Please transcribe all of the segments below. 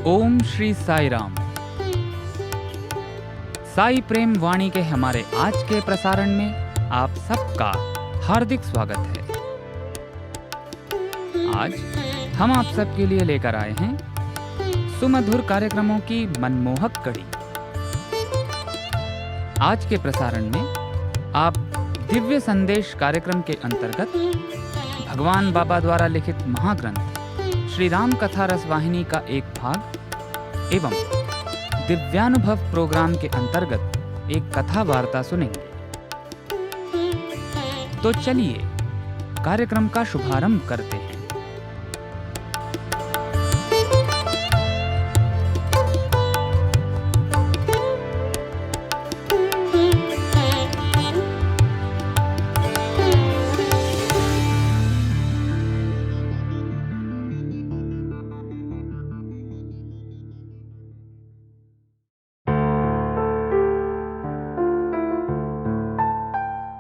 ओम श्री साई राम। साई प्रेम वाणी के हमारे आज के प्रसारण में आप सबका हार्दिक स्वागत है। आज हम आप सबके लिए लेकर आए हैं सुमधुर कार्यक्रमों की मनमोहक कड़ी। आज के प्रसारण में आप दिव्य संदेश कार्यक्रम के अंतर्गत भगवान बाबा द्वारा लिखित महाग्रंथ श्री राम कथा रसवाहिनी का एक भाग एवं दिव्यानुभव प्रोग्राम के अंतर्गत एक कथा वार्ता सुनेंगे। तो चलिए कार्यक्रम का शुभारंभ करते हैं।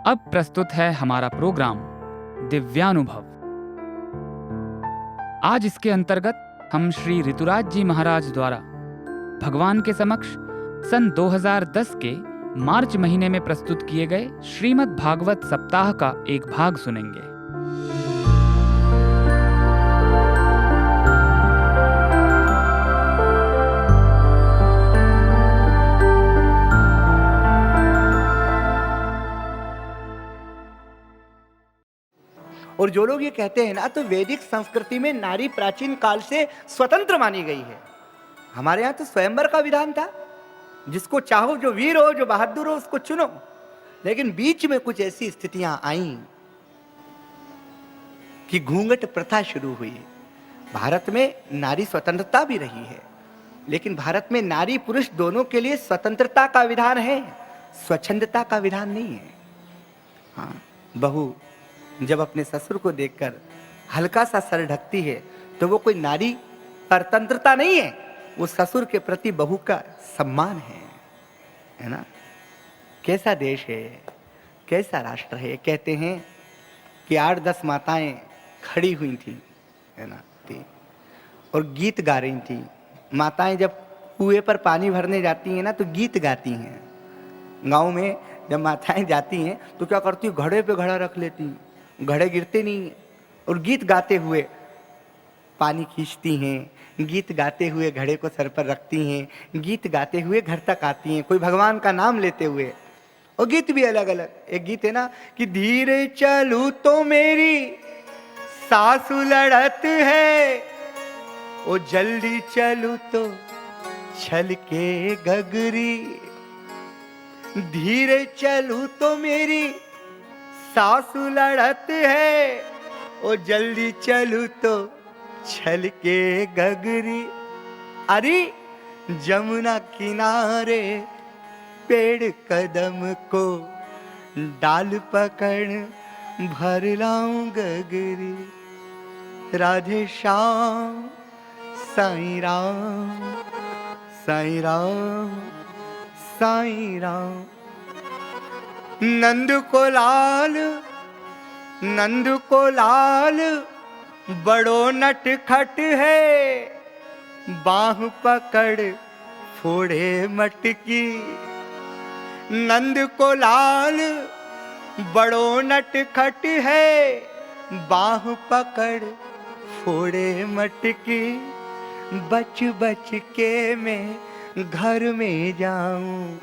अब प्रस्तुत है हमारा प्रोग्राम दिव्यानुभव। आज इसके अंतर्गत हम श्री ऋतुराज जी महाराज द्वारा भगवान के समक्ष सन 2010 के मार्च महीने में प्रस्तुत किए गए श्रीमद् भागवत सप्ताह का एक भाग सुनेंगे। और जो लोग ये कहते हैं ना, तो वैदिक संस्कृति में नारी प्राचीन काल से स्वतंत्र मानी गई है। हमारे यहाँ तो स्वयंवर का विधान था, जिसको चाहो, जो वीर हो, जो बहादुर हो, उसको चुनो। लेकिन बीच में कुछ ऐसी स्थितियां आईं कि घूंघट प्रथा शुरू हुई। भारत में नारी स्वतंत्रता भी रही है, लेकिन भारत में नारी पुरुष दोनों के लिए स्वतंत्रता का विधान है, स्वच्छंदता का विधान नहीं है। हाँ, बहू जब अपने ससुर को देखकर हल्का सा सर ढकती है तो वो कोई नारी परतंत्रता नहीं है, वो ससुर के प्रति बहू का सम्मान है ना। कैसा देश है, कैसा राष्ट्र है। कहते हैं कि 8-10 माताएं खड़ी हुई थी, है ना, थी और गीत गा रही थी। माताएं जब कुएं पर पानी भरने जाती हैं ना, तो गीत गाती हैं। गांव में जब माताएं जाती हैं तो क्या करती, घड़े पे घड़ा रख लेती हैं, घड़े गिरते नहीं, और गीत गाते हुए पानी खींचती हैं, गीत गाते हुए घड़े को सर पर रखती हैं, गीत गाते हुए घर तक आती हैं, कोई भगवान का नाम लेते हुए। और गीत भी अलग अलग। एक गीत है ना कि धीरे चलूं तो मेरी सासू लड़त है, ओ जल्दी चलूं तो छलके गगरी। धीरे चलूं तो मेरी सासू लड़त है, ओ जल्दी चलू तो छल के गगरी। अरे जमुना किनारे पेड़ कदम को डाल पकड़ भर लाऊं गगरी। राधे श्याम साईं राम, साईं राम, साईं राम। नंद को लाल बड़ो नटखट है, बाह पकड़ फोड़े मटकी। नंद को लाल बड़ो नटखट है, बाह पकड़ फोड़े मटकी। बच बच के मैं घर में जाऊं,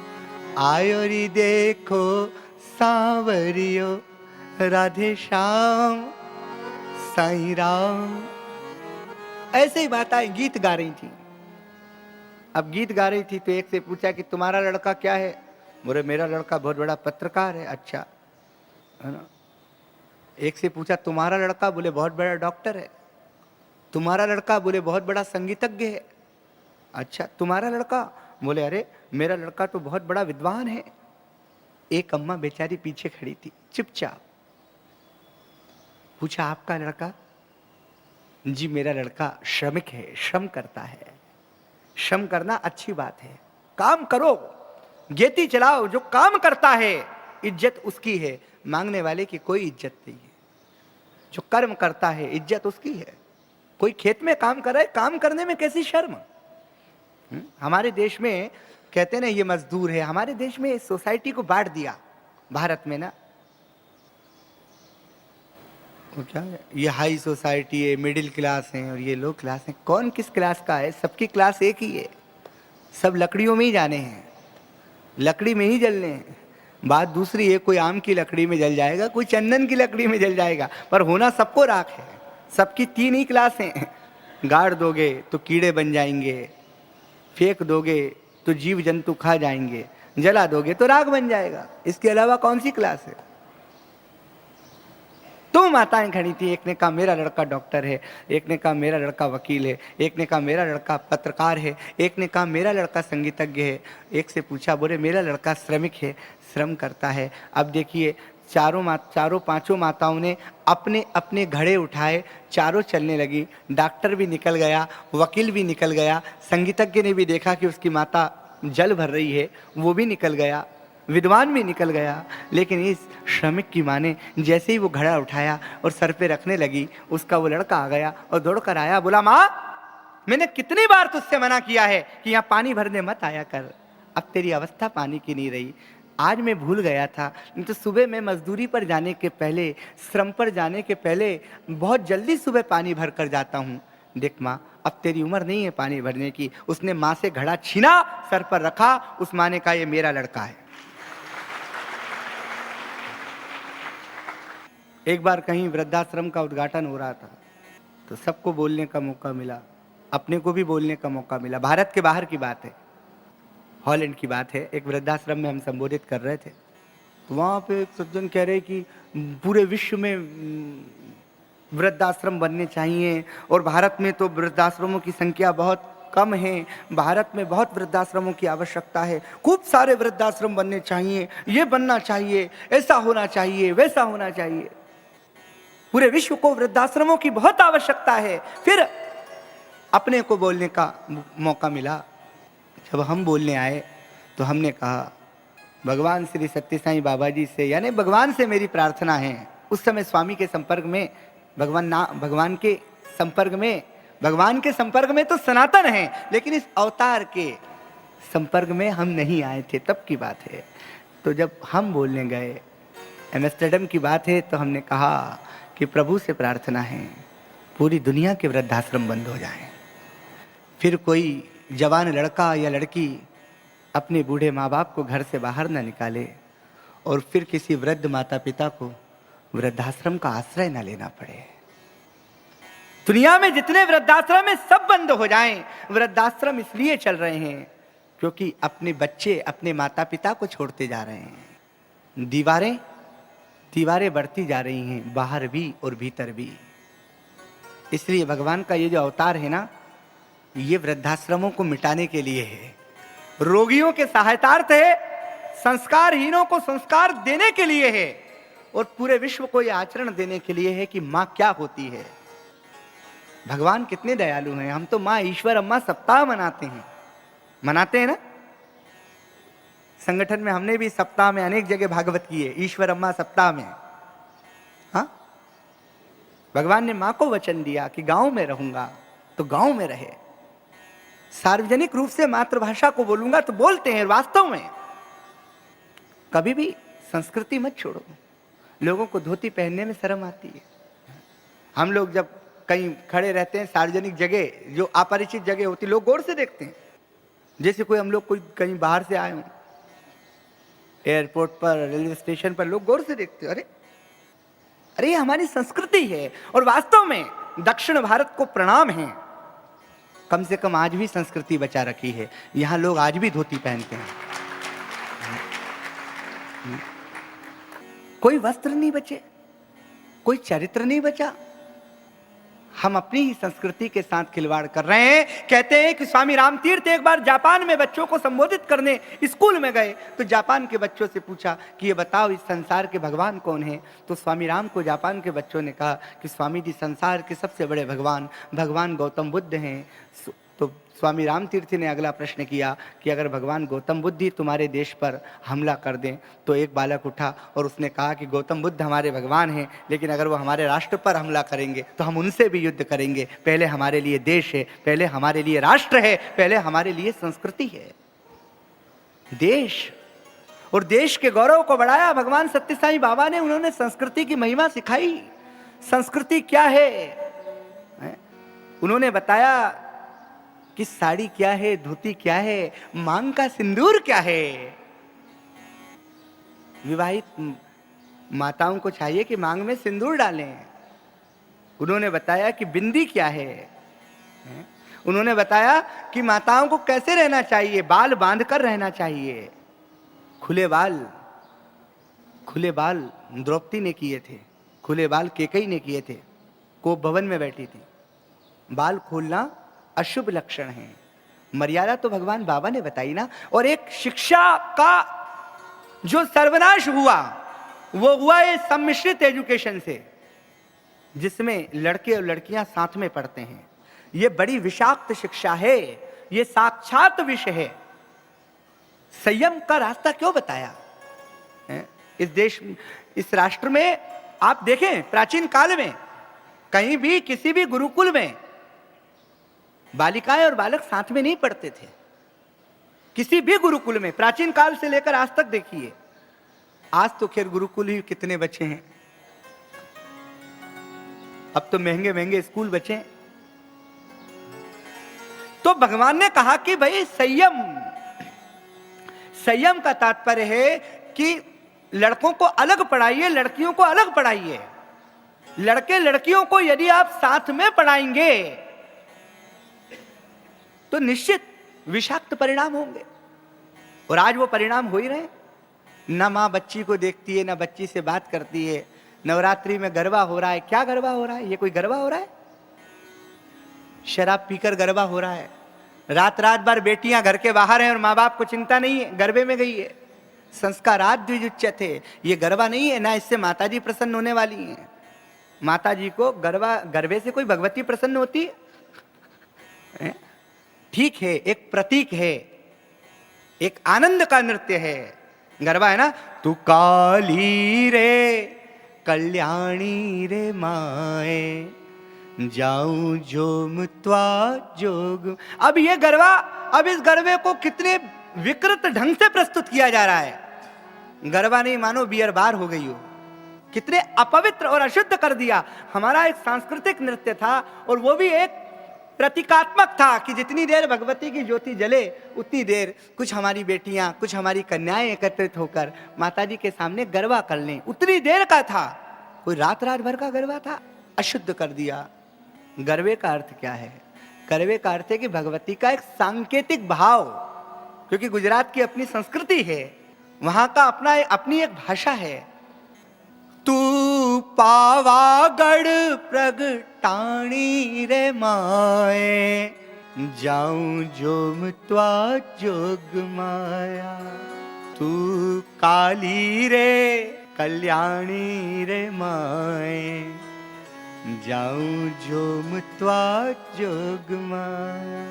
आयो री देखो सांवरियो। राधे श्याम साईं राम। ऐसे ही माताएं गीत गा रही थी। अब गीत गा रही थी तो एक से पूछा कि तुम्हारा लड़का क्या है? बोले मेरा लड़का बहुत बड़ा पत्रकार है। अच्छा, है ना। एक से पूछा तुम्हारा लड़का? बोले बहुत बड़ा डॉक्टर है। तुम्हारा लड़का? बोले बहुत बड़ा संगीतज्ञ है। अच्छा, तुम्हारा लड़का? बोले अरे मेरा लड़का तो बहुत बड़ा विद्वान है। एक अम्मा बेचारी पीछे खड़ी थी चुपचाप। पूछा आपका लड़का? जी मेरा लड़का श्रमिक है, श्रम करता है। श्रम करना अच्छी बात है, काम करो, गेती चलाओ। जो काम करता है इज्जत उसकी है, मांगने वाले की कोई इज्जत नहीं है। जो कर्म करता है इज्जत उसकी है। कोई खेत में काम कर रहा है, काम करने में कैसी शर्म। हमारे देश में कहते हैं ना ये मजदूर है, हमारे देश में सोसाइटी को बांट दिया भारत में ना। वो क्या है, ये हाई सोसाइटी है, मिडिल क्लास है और ये लो क्लास है। कौन किस क्लास का है? सबकी क्लास एक ही है। सब लकड़ियों में ही जाने हैं, लकड़ी में ही जलने हैं। बात दूसरी है, कोई आम की लकड़ी में जल जाएगा, कोई चंदन की लकड़ी में जल जाएगा, पर होना सबको राख है। सबकी तीन ही क्लास हैं। गाड़ दोगे तो कीड़े बन जाएंगे, फेंक दोगे तो जीव जंतु खा जाएंगे, जला दोगे तो राख बन जाएगा। इसके अलावा कौन सी क्लास है? दो माताएं खड़ी थी, एक ने कहा मेरा लड़का डॉक्टर है, एक ने कहा मेरा लड़का वकील है, एक ने कहा मेरा लड़का पत्रकार है, एक ने कहा मेरा लड़का संगीतज्ञ है। एक से पूछा, बोले मेरा लड़का श्रमिक है, श्रम करता है। अब देखिए चारों पांचों माताओं ने अपने अपने घड़े उठाए, चारों चलने लगी। डॉक्टर भी निकल गया, वकील भी निकल गया, संगीतज्ञ ने भी देखा कि उसकी माता जल भर रही है, वो भी निकल गया, विद्वान भी निकल गया। लेकिन इस श्रमिक की माँ ने जैसे ही वो घड़ा उठाया और सर पे रखने लगी, उसका वो लड़का आ गया और दौड़ कर आया, बोला माँ मैंने कितनी बार तुझसे मना किया है कि यहाँ पानी भरने मत आया कर, अब तेरी अवस्था पानी की नहीं रही। आज मैं भूल गया था, नहीं तो सुबह मैं मजदूरी पर जाने के पहले, श्रम पर जाने के पहले बहुत जल्दी सुबह पानी भर कर जाता हूँ। देख माँ अब तेरी उम्र नहीं है पानी भरने की। उसने माँ से घड़ा छीना, सर पर रखा, उस माँ ने कहा ये मेरा लड़का है। एक बार कहीं वृद्धाश्रम का उद्घाटन हो रहा था तो सबको बोलने का मौका मिला, अपने को भी बोलने का मौका मिला। भारत के बाहर की बात है, हॉलैंड की बात है। एक वृद्धाश्रम में हम संबोधित कर रहे थे तो वहाँ पे एक सज्जन कह रहे कि पूरे विश्व में वृद्धाश्रम बनने चाहिए और भारत में तो वृद्धाश्रमों की संख्या बहुत कम है, भारत में बहुत वृद्धाश्रमों की आवश्यकता है, खूब सारे वृद्धाश्रम बनने चाहिए, ये बनना चाहिए, ऐसा होना चाहिए, वैसा होना चाहिए। पूरे विश्व को वृद्धाश्रमों की बहुत आवश्यकता है। फिर अपने को बोलने का मौका मिला। जब हम बोलने आए तो हमने कहा भगवान श्री सत्य साईं बाबा जी से, यानी भगवान से मेरी प्रार्थना है। उस समय स्वामी के संपर्क में, भगवान के संपर्क में तो सनातन है, लेकिन इस अवतार के संपर्क में हम नहीं आए थे, तब की बात है। तो जब हम बोलने गए, एम्स्टर्डम की बात है, तो हमने कहा कि प्रभु से प्रार्थना है पूरी दुनिया के वृद्धाश्रम बंद हो जाएं। फिर कोई जवान लड़का या लड़की अपने बूढ़े माँ बाप को घर से बाहर न निकाले और फिर किसी वृद्ध माता पिता को वृद्धाश्रम का आश्रय न लेना पड़े। दुनिया में जितने वृद्धाश्रम है सब बंद हो जाएं। वृद्धाश्रम इसलिए चल रहे हैं क्योंकि अपने बच्चे अपने माता पिता को छोड़ते जा रहे हैं। दीवारें बढ़ती जा रही हैं, बाहर भी और भीतर भी। इसलिए भगवान का ये जो अवतार है ना, ये वृद्धाश्रमों को मिटाने के लिए है, रोगियों के सहायतार्थ है, संस्कारहीनों को संस्कार देने के लिए है और पूरे विश्व को यह आचरण देने के लिए है कि माँ क्या होती है। भगवान कितने दयालु हैं। हम तो माँ ईश्वर अम्मा सप्ताह मनाते हैं ना। संगठन में हमने भी सप्ताह में अनेक जगह भागवत की है, ईश्वर अम्मा सप्ताह में। हाँ, भगवान ने माँ को वचन दिया कि गांव में रहूंगा तो गांव में रहे, सार्वजनिक रूप से मातृभाषा को बोलूंगा तो बोलते हैं। वास्तव में कभी भी संस्कृति मत छोड़ो। लोगों को धोती पहनने में शर्म आती है। हम लोग जब कहीं खड़े रहते हैं सार्वजनिक जगह, जो अपरिचित जगह होती, लोग गौर से देखते हैं। जैसे कोई हम लोग कोई कहीं बाहर से आए हों, एयरपोर्ट पर, रेलवे स्टेशन पर, लोग गौर से देखते हैं, अरे ये हमारी संस्कृति है। और वास्तव में दक्षिण भारत को प्रणाम है, कम से कम आज भी संस्कृति बचा रखी है। यहां लोग आज भी धोती पहनते हैं। कोई वस्त्र नहीं बचे, कोई चरित्र नहीं बचा। हम अपनी ही संस्कृति के साथ खिलवाड़ कर रहे हैं। कहते हैं कि स्वामी रामतीर्थ एक बार जापान में बच्चों को संबोधित करने स्कूल में गए तो जापान के बच्चों से पूछा कि ये बताओ इस संसार के भगवान कौन है। तो स्वामी राम को जापान के बच्चों ने कहा कि स्वामी जी संसार के सबसे बड़े भगवान गौतम बुद्ध हैं। तो स्वामी राम तीर्थ ने अगला प्रश्न किया कि अगर भगवान गौतम बुद्ध ही तुम्हारे देश पर हमला कर दें, तो एक बालक उठा और उसने कहा कि गौतम बुद्ध हमारे भगवान हैं, लेकिन अगर वो हमारे राष्ट्र पर हमला करेंगे तो हम उनसे भी युद्ध करेंगे। पहले हमारे लिए देश है, पहले हमारे लिए राष्ट्र है, पहले हमारे लिए संस्कृति है। देश और देश के गौरव को बढ़ाया भगवान सत्य साईं बाबा ने। उन्होंने संस्कृति की महिमा सिखाई। संस्कृति क्या है? उन्होंने बताया कि साड़ी क्या है, धोती क्या है, मांग का सिंदूर क्या है। विवाहित माताओं को चाहिए कि मांग में सिंदूर डालें। उन्होंने बताया कि बिंदी क्या है। उन्होंने बताया कि माताओं को कैसे रहना चाहिए, बाल बांधकर रहना चाहिए। खुले बाल द्रौपदी ने किए थे, खुले बाल केकई ने किए थे, को भवन में बैठी थी। बाल खोलना अशुभ लक्षण है। मर्यादा तो भगवान बाबा ने बताई ना। और एक शिक्षा का जो सर्वनाश हुआ वो हुआ ये सम्मिश्रित एजुकेशन से, जिसमें लड़के और लड़कियां साथ में पढ़ते हैं। ये बड़ी विषाक्त शिक्षा है, ये साक्षात विष है। संयम का रास्ता क्यों बताया इस देश, इस राष्ट्र में? आप देखें प्राचीन काल में कहीं भी किसी भी गुरुकुल में बालिकाएं और बालक साथ में नहीं पढ़ते थे। किसी भी गुरुकुल में प्राचीन काल से लेकर आज तक देखिए। आज तो खैर गुरुकुल ही कितने बचे हैं, अब तो महंगे महंगे स्कूल बचे हैं। तो भगवान ने कहा कि भाई संयम का तात्पर्य है कि लड़कों को अलग पढ़ाइए, लड़कियों को अलग पढ़ाइए। लड़के लड़कियों को यदि आप साथ में पढ़ाएंगे तो निश्चित विषाक्त परिणाम होंगे। और आज वो परिणाम हो ही रहे। ना माँ बच्ची को देखती है, ना बच्ची से बात करती है। नवरात्रि में गरबा हो रहा है। क्या गरबा हो रहा है? ये कोई गरबा हो रहा है? शराब पीकर गरबा हो रहा है। रात रात भर बेटियां घर के बाहर हैं और माँ बाप को चिंता नहीं है, गरबे में गई है। संस्कारात द्विजुच्यते, ये गरबा नहीं है ना। इससे माताजी प्रसन्न होने वाली हैं। माताजी को गरबे से कोई भगवती प्रसन्न होती है? ठीक है, एक प्रतीक है, एक आनंद का नृत्य है गरबा, है ना। तू काली रे कल्याणी रे माए, जाऊं जोम त्वा जोग। अब ये गरबा, अब इस गरबे को कितने विकृत ढंग से प्रस्तुत किया जा रहा है। गरबा नहीं मानो बियर बार हो गई हो। कितने अपवित्र और अशुद्ध कर दिया। हमारा एक सांस्कृतिक नृत्य था और वो भी एक प्रतीकात्मक था कि जितनी देर भगवती की ज्योति जले उतनी देर कुछ हमारी बेटियां, कुछ हमारी कन्याएं एकत्रित होकर माताजी के सामने गरबा कर लें, उतनी देर का था। कोई रात रात भर का गरबा था, अशुद्ध कर दिया। गरबे का अर्थ क्या है? गरबे का अर्थ है कि भगवती का एक सांकेतिक भाव, क्योंकि गुजरात की अपनी संस्कृति है, वहां का अपनी एक भाषा है। तू पावागढ़ प्रगटाणी रे माए, जाऊं जोम त्वा जोग माया। तू काली रे कल्याणी रे माए, जाऊं जोम त्वा जोग माया।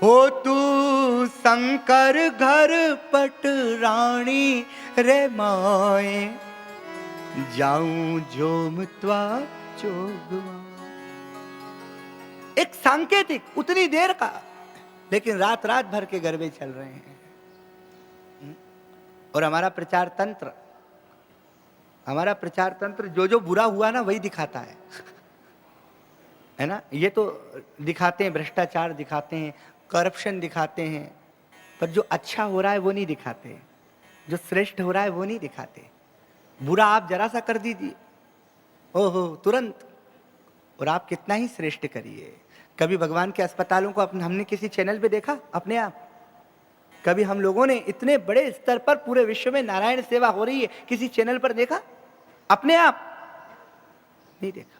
हो तू शंकर घर पट रानी रे माए, जाऊं जोम त्वा जोग माया। एक सांकेतिक उतनी देर का, लेकिन रात रात भर के गरबे चल रहे हैं। और हमारा प्रचार तंत्र जो बुरा हुआ ना वही दिखाता है ना। ये तो दिखाते हैं, भ्रष्टाचार दिखाते हैं, करप्शन दिखाते हैं, पर जो अच्छा हो रहा है वो नहीं दिखाते, जो श्रेष्ठ हो रहा है वो नहीं दिखाते। बुरा आप जरा सा कर दीजिए, ओहो तुरंत, और आप कितना ही श्रेष्ठ करिए। कभी भगवान के अस्पतालों को हमने किसी चैनल पे देखा अपने आप? कभी हम लोगों ने इतने बड़े स्तर पर पूरे विश्व में नारायण सेवा हो रही है किसी चैनल पर देखा अपने आप? नहीं देखा।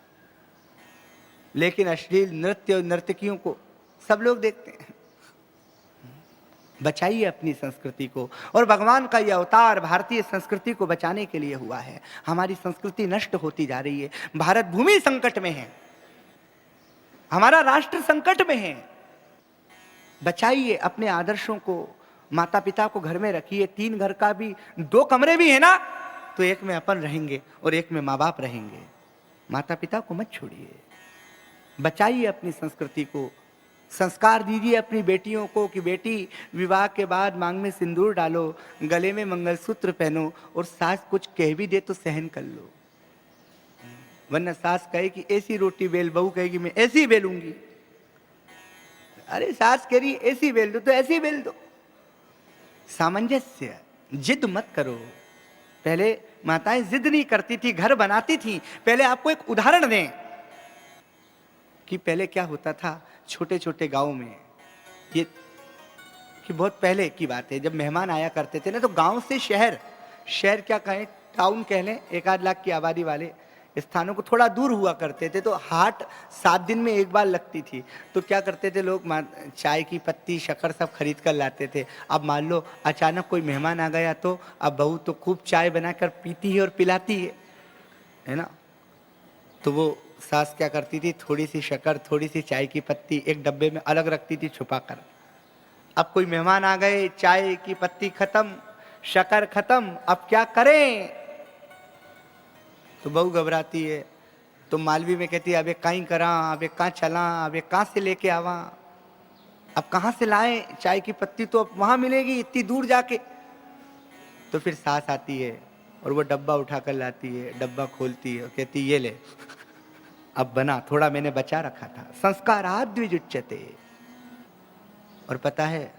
लेकिन अश्लील नृत्य और नर्तकियों को सब लोग देखते हैं। बचाइए अपनी संस्कृति को। और भगवान का यह अवतार भारतीय संस्कृति को बचाने के लिए हुआ है। हमारी संस्कृति नष्ट होती जा रही है। भारत भूमि संकट में है, हमारा राष्ट्र संकट में है। बचाइए अपने आदर्शों को, माता पिता को घर में रखिए। 3 घर का भी 2 कमरे भी है ना, तो एक में अपन रहेंगे और एक में माँ बाप रहेंगे। माता पिता को मत छोड़िए, बचाइए अपनी संस्कृति को। संस्कार दीजिए अपनी बेटियों को कि बेटी विवाह के बाद मांग में सिंदूर डालो, गले में मंगलसूत्र पहनो, और सास कुछ कह भी दे तो सहन कर लो, वरना सास कहे कि ऐसी रोटी बेल, बहू कहेगी मैं ऐसी बेलूंगी। अरे सास कह रही ऐसी बेल दो तो ऐसी बेल दो। सामंजस्य, जिद मत करो। पहले माताएं जिद नहीं करती थी, घर बनाती थी। पहले आपको एक उदाहरण दें कि पहले क्या होता था छोटे छोटे गांव में, ये कि बहुत पहले की बात है, जब मेहमान आया करते थे ना, तो गांव से शहर, शहर क्या कहें टाउन कह लें, 1-8 लाख की आबादी वाले स्थानों को थोड़ा दूर हुआ करते थे, तो हाट 7 दिन में एक बार लगती थी। तो क्या करते थे लोग, चाय की पत्ती शक्कर सब खरीद कर लाते थे। अब मान लो अचानक कोई मेहमान आ गया, तो अब बहू तो खूब चाय बनाकर पीती है और पिलाती है ना, तो वो सास क्या करती थी, थोड़ी सी शक्कर थोड़ी सी चाय की पत्ती एक डब्बे में अलग रखती थी छुपा कर। अब कोई मेहमान आ गए, चाय की पत्ती खत्म, शक्कर खत्म, अब क्या करें, तो बहू घबराती है। तो मालवी में कहती है अबे कहीं करा, अबे कहाँ चला, अबे कहाँ से लेके आवा, अब कहाँ से लाए चाय की पत्ती, तो अब वहां मिलेगी इतनी दूर जाके। तो फिर सास आती है और वो डब्बा उठा कर लाती है, डब्बा खोलती है और कहती ये ले, अब बना, थोड़ा मैंने बचा रखा था। संस्कारात् द्विजुच्यते। और पता है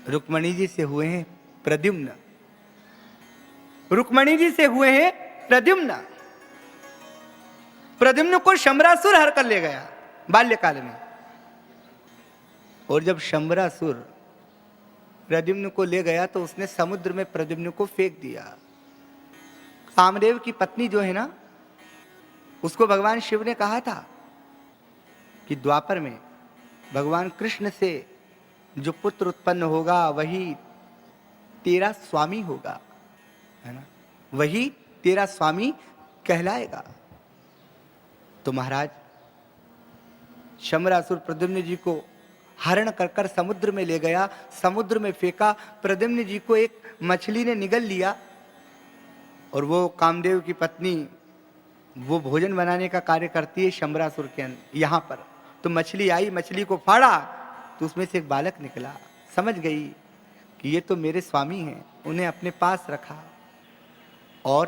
रुक्मणी जी से हुए हैं प्रद्युम्न, रुक्मणी जी से हुए हैं प्रद्युम्न। प्रद्युम्न को शंबरासुर हर कर ले गया बाल्यकाल में, और जब शंबरासुर प्रद्युम्न को ले गया तो उसने समुद्र में प्रद्युम्न को फेंक दिया। कामदेव की पत्नी जो है ना, उसको भगवान शिव ने कहा था कि द्वापर में भगवान कृष्ण से जो पुत्र उत्पन्न होगा वही तेरा स्वामी होगा, है ना, वही तेरा स्वामी कहलाएगा। तो महाराज शंबरासुर प्रद्युम्न जी को हरण कर कर समुद्र में ले गया, समुद्र में फेंका। प्रद्युम्न जी को एक मछली ने निगल लिया, और वो कामदेव की पत्नी वो भोजन बनाने का कार्य करती है शंबरासुर के यहाँ पर। तो मछली आई, मछली को फाड़ा तो उसमें से एक बालक निकला। समझ गई कि ये तो मेरे स्वामी हैं, उन्हें अपने पास रखा। और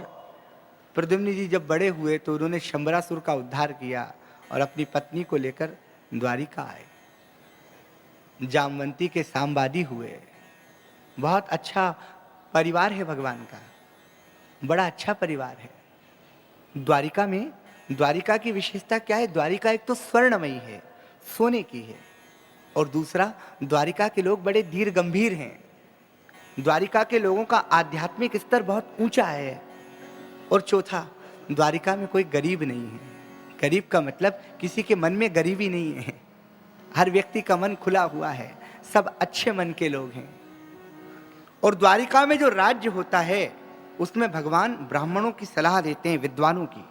प्रद्युम्न जी जब बड़े हुए तो उन्होंने शंबरासुर का उद्धार किया और अपनी पत्नी को लेकर द्वारिका आए, जामवंती के सांबादी हुए। बहुत अच्छा परिवार है भगवान का, बड़ा अच्छा परिवार है। द्वारिका में, द्वारिका की विशेषता क्या है, द्वारिका एक तो स्वर्णमयी है, सोने की है, और दूसरा द्वारिका के लोग बड़े धीर गंभीर हैं। द्वारिका के लोगों का आध्यात्मिक स्तर बहुत ऊंचा है। और चौथा, द्वारिका में कोई गरीब नहीं है। गरीब का मतलब किसी के मन में गरीबी नहीं है, हर व्यक्ति का मन खुला हुआ है, सब अच्छे मन के लोग हैं। और द्वारिका में जो राज्य होता है उसमें भगवान ब्राह्मणों की सलाह देते हैं, विद्वानों की।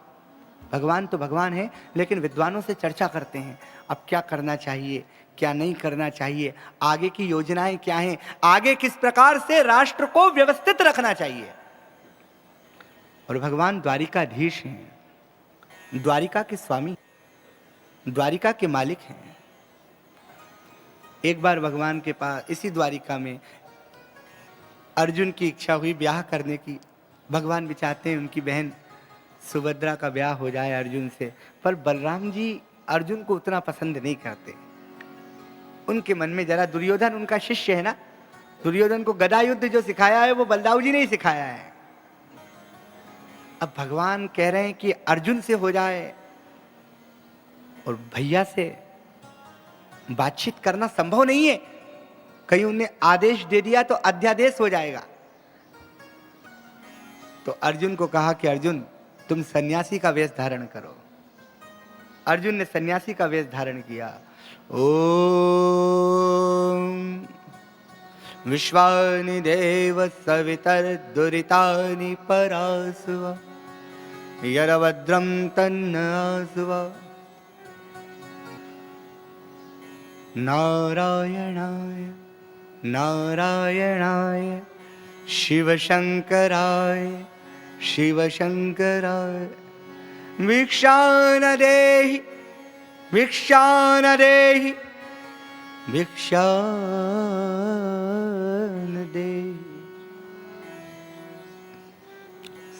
भगवान तो भगवान है, लेकिन विद्वानों से चर्चा करते हैं, अब क्या करना चाहिए, क्या नहीं करना चाहिए, आगे की योजनाएं क्या हैं, आगे किस प्रकार से राष्ट्र को व्यवस्थित रखना चाहिए। और भगवान द्वारिकाधीश हैं, द्वारिका के स्वामी, द्वारिका के मालिक हैं। एक बार भगवान के पास इसी द्वारिका में अर्जुन की इच्छा हुई ब्याह करने की। भगवान भी चाहते हैं उनकी बहन सुभद्रा का ब्याह हो जाए अर्जुन से, पर बलराम जी अर्जुन को उतना पसंद नहीं करते। उनके मन में जरा, दुर्योधन उनका शिष्य है ना, दुर्योधन को गदा युद्ध जो सिखाया है वो बलदाऊ जी ने ही सिखाया है। अब भगवान कह रहे हैं कि अर्जुन से हो जाए, और भैया से बातचीत करना संभव नहीं है, कहीं उन्हें आदेश दे दिया तो अध्यादेश हो जाएगा। तो अर्जुन को कहा कि अर्जुन तुम सन्यासी का वेश धारण करो। अर्जुन ने सन्यासी का वेश धारण किया। ओम विश्वानि देव सवितर दुरितानि परासुव यरभद्रं तन्न आसुव नारायणाय नारायणाय शिवशंकराय शिवशंकराय भिक्षान देहि भिक्षान देहि भिक्षान देहि।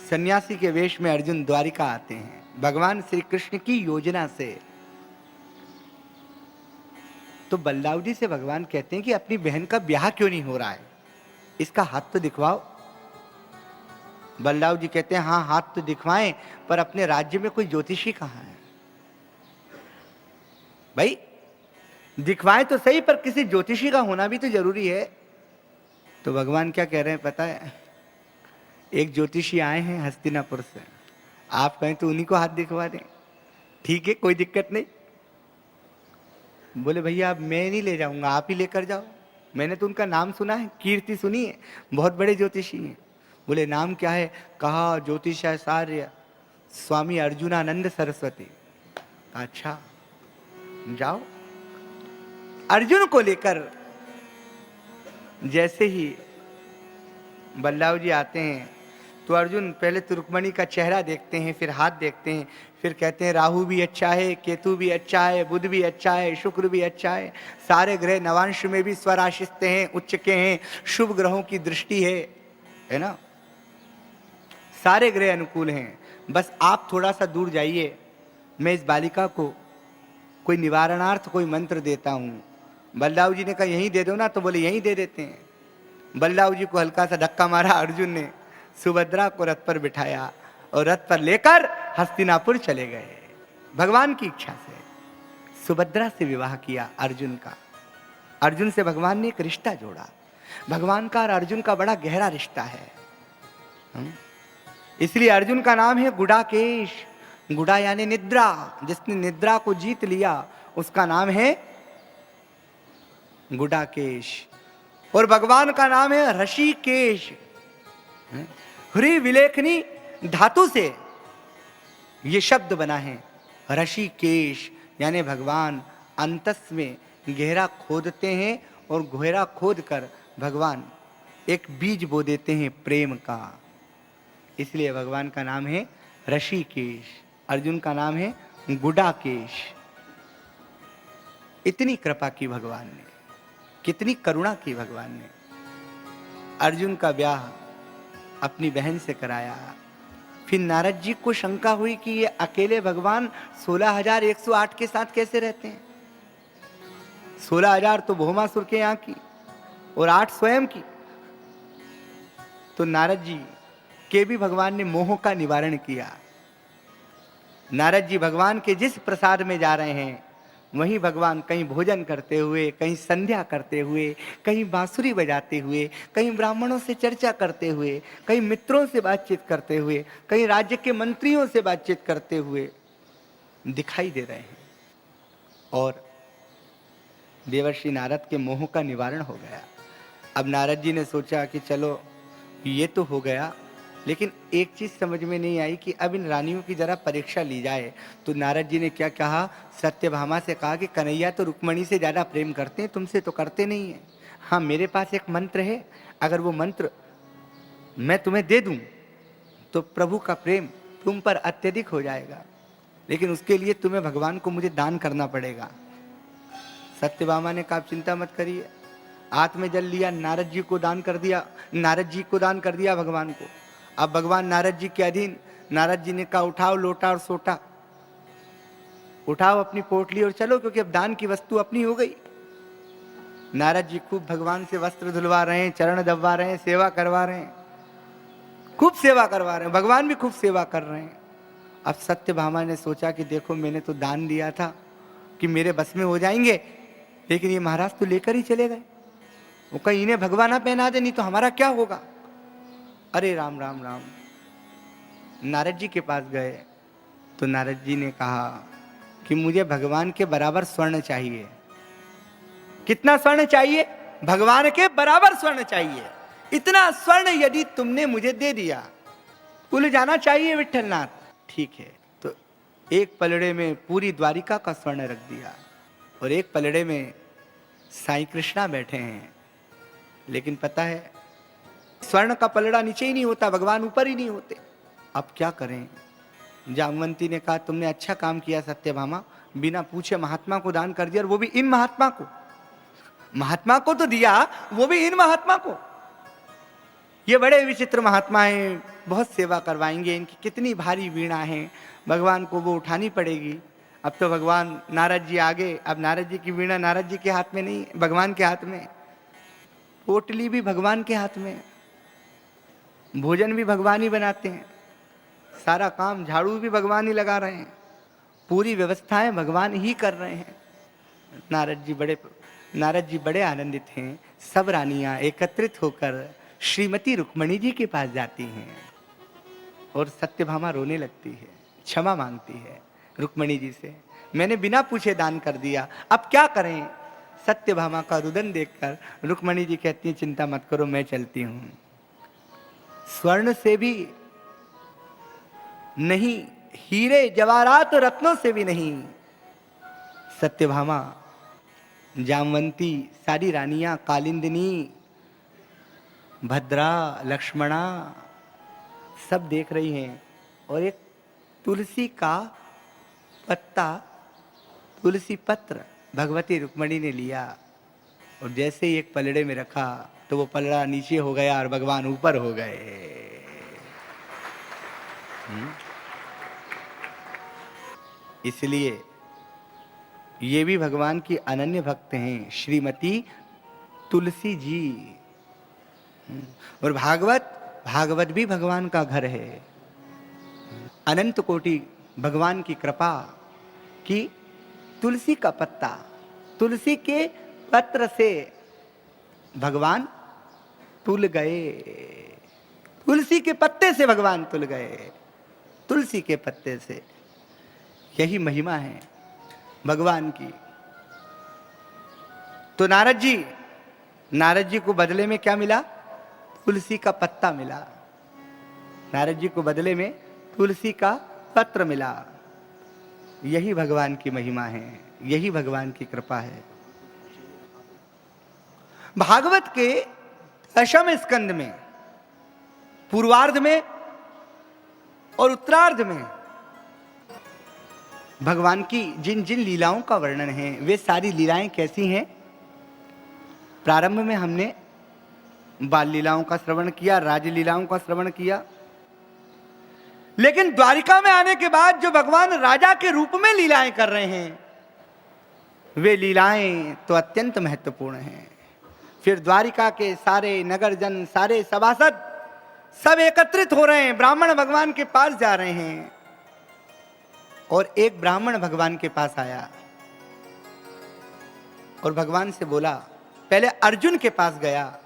सन्यासी के वेश में अर्जुन द्वारिका आते हैं भगवान श्री कृष्ण की योजना से। तो बलदाऊ जी से भगवान कहते हैं कि अपनी बहन का ब्याह क्यों नहीं हो रहा है, इसका हाथ तो दिखवाओ। बलदाऊ जी कहते हैं हाँ हाथ तो दिखवाएं, पर अपने राज्य में कोई ज्योतिषी कहाँ है? भाई दिखवाएं तो सही, पर किसी ज्योतिषी का होना भी तो जरूरी है। तो भगवान क्या कह रहे हैं पता है? एक ज्योतिषी आए हैं हस्तिनापुर से, आप कहें तो उन्हीं को हाथ दिखवा दें, ठीक है कोई दिक्कत नहीं। बोले भैया अब मैं नहीं ले जाऊंगा, आप ही लेकर जाओ, मैंने तो उनका नाम सुना है, कीर्ति सुनी है, बहुत बड़े ज्योतिषी हैं। बोले नाम क्या है? कहा ज्योतिषाचार्य स्वामी अर्जुनानंद सरस्वती। अच्छा जाओ। अर्जुन को लेकर जैसे ही बलदाऊ जी आते हैं तो अर्जुन पहले तो रुक्मणी का चेहरा देखते हैं, फिर हाथ देखते हैं, फिर कहते हैं राहु भी अच्छा है, केतु भी अच्छा है, बुध भी अच्छा है, शुक्र भी अच्छा है, सारे ग्रह नवांश में भी स्वराशिस्थ हैं, उच्च के हैं, शुभ ग्रहों की दृष्टि है ना, सारे ग्रह अनुकूल हैं। बस आप थोड़ा सा दूर जाइए, मैं इस बालिका को कोई निवारणार्थ कोई मंत्र देता हूँ। बलदाऊ जी ने कहा यहीं दे दो ना, तो बोले यहीं दे देते हैं। बलदाऊ जी को हल्का सा धक्का मारा अर्जुन ने, सुभद्रा को रथ पर बिठाया और रथ पर लेकर हस्तिनापुर चले गए। भगवान की इच्छा से सुभद्रा से विवाह किया अर्जुन का। अर्जुन से भगवान ने एक रिश्ता जोड़ा। भगवान का और अर्जुन का बड़ा गहरा रिश्ता है, इसलिए अर्जुन का नाम है गुडाकेश। गुडा यानी निद्रा, जिसने निद्रा को जीत लिया उसका नाम है गुडाकेश। और भगवान का नाम है ऋषिकेश। ह्री विलेखनी धातु से ये शब्द बना है ऋषिकेश, यानी भगवान अंतस में गहरा खोदते हैं और गहरा खोद कर भगवान एक बीज बो देते हैं प्रेम का, इसलिए भगवान का नाम है ऋषिकेश। अर्जुन का नाम है गुडाकेश। इतनी कृपा की भगवान ने, कितनी करुणा की भगवान ने। अर्जुन का ब्याह अपनी बहन से कराया। फिर नारद जी को शंका हुई कि ये अकेले भगवान 16,108 के साथ कैसे रहते हैं। 16,000 तो भौमासुर के यहाँ की और 8 स्वयं की। तो नारद जी के भी भगवान ने मोह का निवारण किया। नारद जी भगवान के जिस प्रसाद में जा रहे हैं वहीं भगवान कहीं भोजन करते हुए, कहीं संध्या करते हुए, कहीं बांसुरी बजाते हुए, कहीं ब्राह्मणों से चर्चा करते हुए, कहीं मित्रों से बातचीत करते हुए, कहीं राज्य के मंत्रियों से बातचीत करते हुए दिखाई दे रहे हैं। और देवर्षि नारद के मोह का निवारण हो गया। अब नारद जी ने सोचा कि चलो ये तो हो गया, लेकिन एक चीज समझ में नहीं आई कि अब इन रानियों की जरा परीक्षा ली जाए। तो नारद जी ने क्या कहा? सत्यभामा से कहा कि कन्हैया तो रुक्मणी से ज्यादा प्रेम करते हैं, तुमसे तो करते नहीं है। हाँ मेरे पास एक मंत्र है, अगर वो मंत्र मैं तुम्हें दे दूं तो प्रभु का प्रेम तुम पर अत्यधिक हो जाएगा, लेकिन उसके लिए तुम्हें भगवान को मुझे दान करना पड़ेगा। सत्यभामा ने कहा चिंता मत करिए। हाथ में जल लिया, नारद जी को दान कर दिया, नारद जी को दान कर दिया भगवान को। अब भगवान नारद जी के अधीन। नारद जी ने कहा उठाओ लोटा और सोटा, उठाओ अपनी पोटली और चलो, क्योंकि अब दान की वस्तु अपनी हो गई। नारद जी खूब भगवान से वस्त्र धुलवा रहे हैं, चरण दबवा रहे हैं, सेवा करवा रहे हैं, खूब सेवा करवा रहे हैं, भगवान भी खूब सेवा कर रहे हैं। अब सत्यभामा ने सोचा कि देखो मैंने तो दान दिया था कि मेरे बस में हो जाएंगे, लेकिन ये महाराज तो लेकर ही चले गए। वो कहीं इन्हें भगवाना पहना दे, नहीं तो हमारा क्या होगा। अरे राम राम राम। नारद जी के पास गए तो नारद जी ने कहा कि मुझे भगवान के बराबर स्वर्ण चाहिए। कितना स्वर्ण चाहिए? भगवान के बराबर स्वर्ण चाहिए। इतना स्वर्ण यदि तुमने मुझे दे दिया, भूल जाना चाहिए विठलनाथ। ठीक है, तो एक पलड़े में पूरी द्वारिका का स्वर्ण रख दिया और एक पलड़े में साईं कृष्णा बैठे हैं, लेकिन पता है स्वर्ण का पलड़ा नीचे ही नहीं होता, भगवान ऊपर ही नहीं होते। अब क्या करें? जामवंती ने कहा तुमने अच्छा काम किया सत्यभामा, बिना पूछे महात्मा को दान कर दिया, और वो भी इन महात्मा को। महात्मा को तो दिया, वो भी इन महात्मा को। ये बड़े विचित्र महात्मा हैं, बहुत सेवा करवाएंगे, इनकी कितनी भारी वीणा है, भगवान को वो उठानी पड़ेगी। अब तो भगवान नारद जी आगे, अब नारद जी की वीणा नारद जी के हाथ में नहीं, भगवान के हाथ में। पोटली भी भगवान के हाथ में, भोजन भी भगवान ही बनाते हैं, सारा काम झाड़ू भी भगवान ही लगा रहे हैं, पूरी व्यवस्थाएं भगवान ही कर रहे हैं। नारद जी बड़े आनंदित हैं। सब रानियां एकत्रित होकर श्रीमती रुक्मणी जी के पास जाती हैं और सत्यभामा रोने लगती है, क्षमा मांगती है रुक्मणी जी से, मैंने बिना पूछे दान कर दिया, अब क्या करें? सत्यभामा का रुदन देखकर रुक्मणी जी कहती हैं चिंता मत करो, मैं चलती हूं। स्वर्ण से भी नहीं, हीरे जवाहरात रत्नों से भी नहीं, सत्यभामा, जामवंती, सारी रानियां, कालिंदिनी, भद्रा, लक्ष्मणा सब देख रही हैं, और एक तुलसी का पत्ता, तुलसी पत्र भगवती रुक्मणी ने लिया, और जैसे ही एक पलड़े में रखा तो वो पलड़ा नीचे हो गया और भगवान ऊपर हो गए। इसलिए ये भी भगवान की अनन्य भक्त हैं, श्रीमती तुलसी जी। और भागवत भी भगवान का घर है। अनंत कोटि भगवान की कृपा कि तुलसी का पत्ता, तुलसी के पत्र से भगवान तुल गए, तुलसी के पत्ते से भगवान तुल गए, तुलसी के पत्ते से। यही महिमा है भगवान की। तो नारद जी को बदले में क्या मिला? तुलसी का पत्ता मिला। नारद जी को बदले में तुलसी का पत्र मिला। यही भगवान की महिमा है, यही भगवान की कृपा है। भागवत के दशम स्कंद में, पूर्वार्ध में और उत्तरार्ध में भगवान की जिन जिन लीलाओं का वर्णन है, वे सारी लीलाएं कैसी हैं? प्रारंभ में हमने बाल लीलाओं का श्रवण किया, राज लीलाओं का श्रवण किया, लेकिन द्वारिका में आने के बाद जो भगवान राजा के रूप में लीलाएं कर रहे हैं, वे लीलाएं तो अत्यंत महत्वपूर्ण हैं। फिर द्वारिका के सारे नगरजन, सारे सभासद सब एकत्रित हो रहे हैं, ब्राह्मण भगवान के पास जा रहे हैं। और एक ब्राह्मण भगवान के पास आया और भगवान से बोला, पहले अर्जुन के पास गया,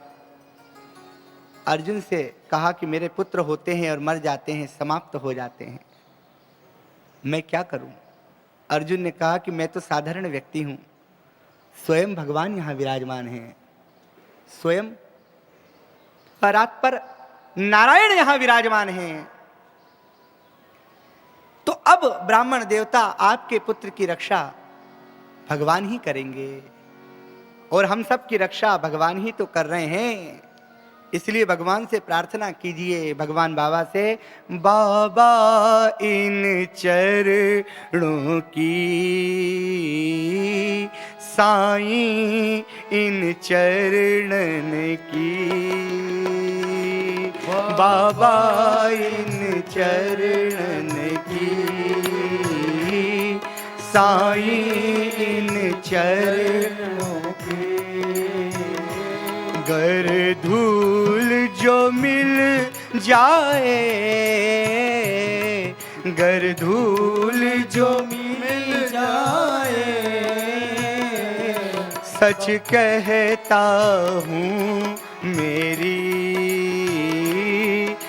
अर्जुन से कहा कि मेरे पुत्र होते हैं और मर जाते हैं, समाप्त हो जाते हैं, मैं क्या करूं? अर्जुन ने कहा कि मैं तो साधारण व्यक्ति हूं, स्वयं भगवान यहां विराजमान हैं, स्वयं परात्पर नारायण यहां विराजमान हैं। तो अब ब्राह्मण देवता आपके पुत्र की रक्षा भगवान ही करेंगे, और हम सब की रक्षा भगवान ही तो कर रहे हैं। इसलिए भगवान से प्रार्थना कीजिए, भगवान बाबा से, बाबा इन चरणों की, साईं इन चरणन की, बाबा इन चरणन की, साईं इन चरणों की। गर धूल जो मिल जाए, गर धूल जो मिल जाए, सच कहता हूँ मेरी,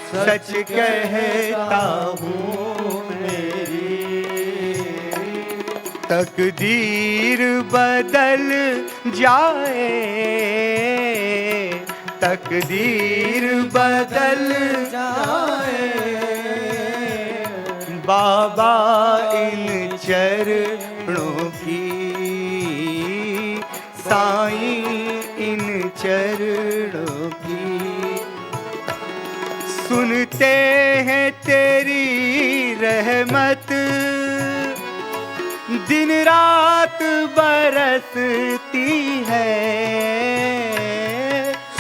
सच कहता हूँ मेरी, तकदीर बदल जाए, तकदीर बदल जाए, बाबा इन चरणों की, साईं चरणों की। सुनते हैं तेरी रहमत, दिन रात बरसती है।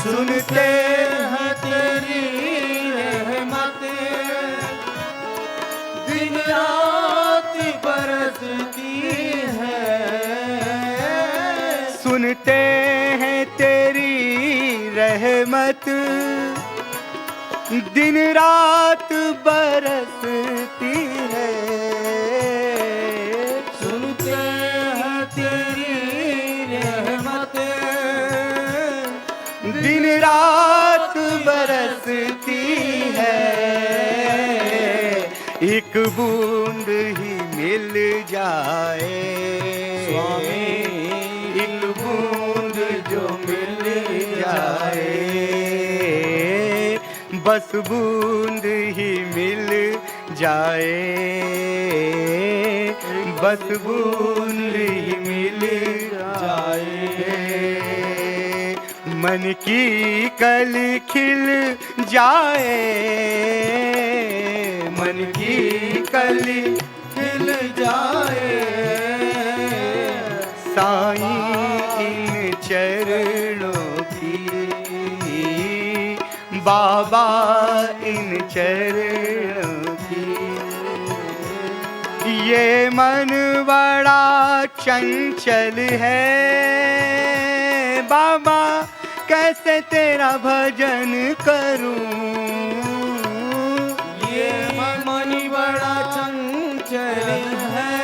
सुनते हैं तेरी रहमत, दिन रात बरसती है। सुनते हैं तेरी रहमत, दिन रात बरसती है। सुनते हैं तेरी रहमत, दिन रात बरसती है। एक बूंद ही मिल जाए स्वामी, एक बूंद जो मिल जाए, बस बूंद ही मिल जाए, बस बूंद ही मिल जाए। मन की कली खिल जाए, मन की कली खिल जाए। साईं इन चरणों की, बाबा इन चरणों की। ये मन बड़ा चंचल है बाबा, कैसे तेरा भजन करूं। ये मन बड़ा चंचल है,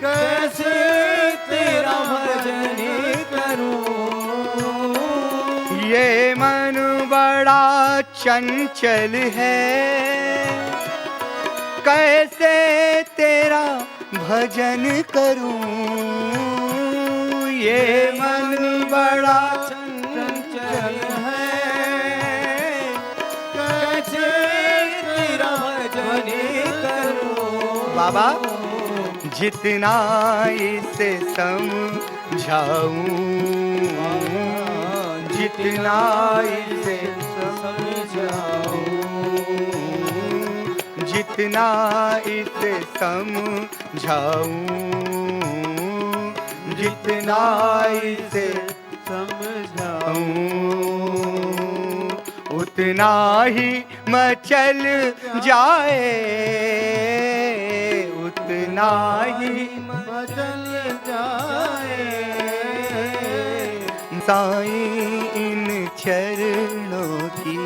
कैसे तेरा भजन करूं। ये मन बड़ा चंचल है, कैसे तेरा भजन करूं। ये मन बड़ा चंचल है, कैसे तेरा भजन करूं। बाबा जितना इसे समझाऊं, जितना इसे समझाऊं, जितना इसे समझाऊं, जितना इसे समझाऊं, उतना ही मचल जाए, उतना ही मचल जाए। साईं इन चरणों की,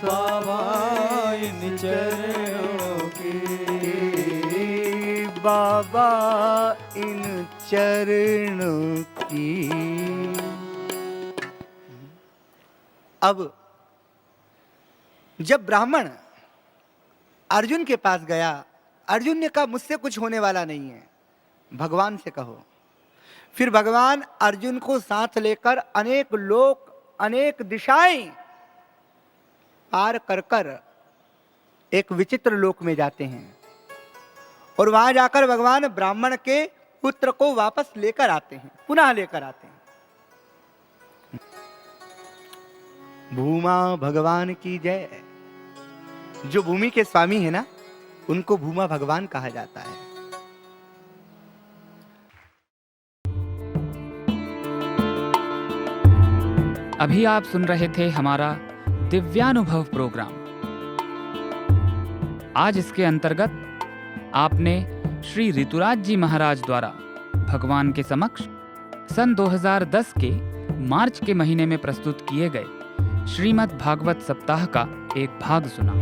बाबा इन चरणों की, बाबा इन चरणों की। अब जब ब्राह्मण अर्जुन के पास गया, अर्जुन ने कहा मुझसे कुछ होने वाला नहीं है, भगवान से कहो। फिर भगवान अर्जुन को साथ लेकर अनेक लोक, अनेक दिशाएं पार कर कर एक विचित्र लोक में जाते हैं और वहां जाकर भगवान ब्राह्मण के पुत्र को वापस लेकर आते हैं, पुनः लेकर आते हैं। भूमा भगवान की जय। जो भूमि के स्वामी है ना, उनको भूमा भगवान कहा जाता है। अभी आप सुन रहे थे हमारा दिव्यानुभव प्रोग्राम। आज इसके अंतर्गत आपने श्री ऋतुराज जी महाराज द्वारा भगवान के समक्ष सन 2010 के मार्च के महीने में प्रस्तुत किए गए श्रीमद् भागवत सप्ताह का एक भाग सुना।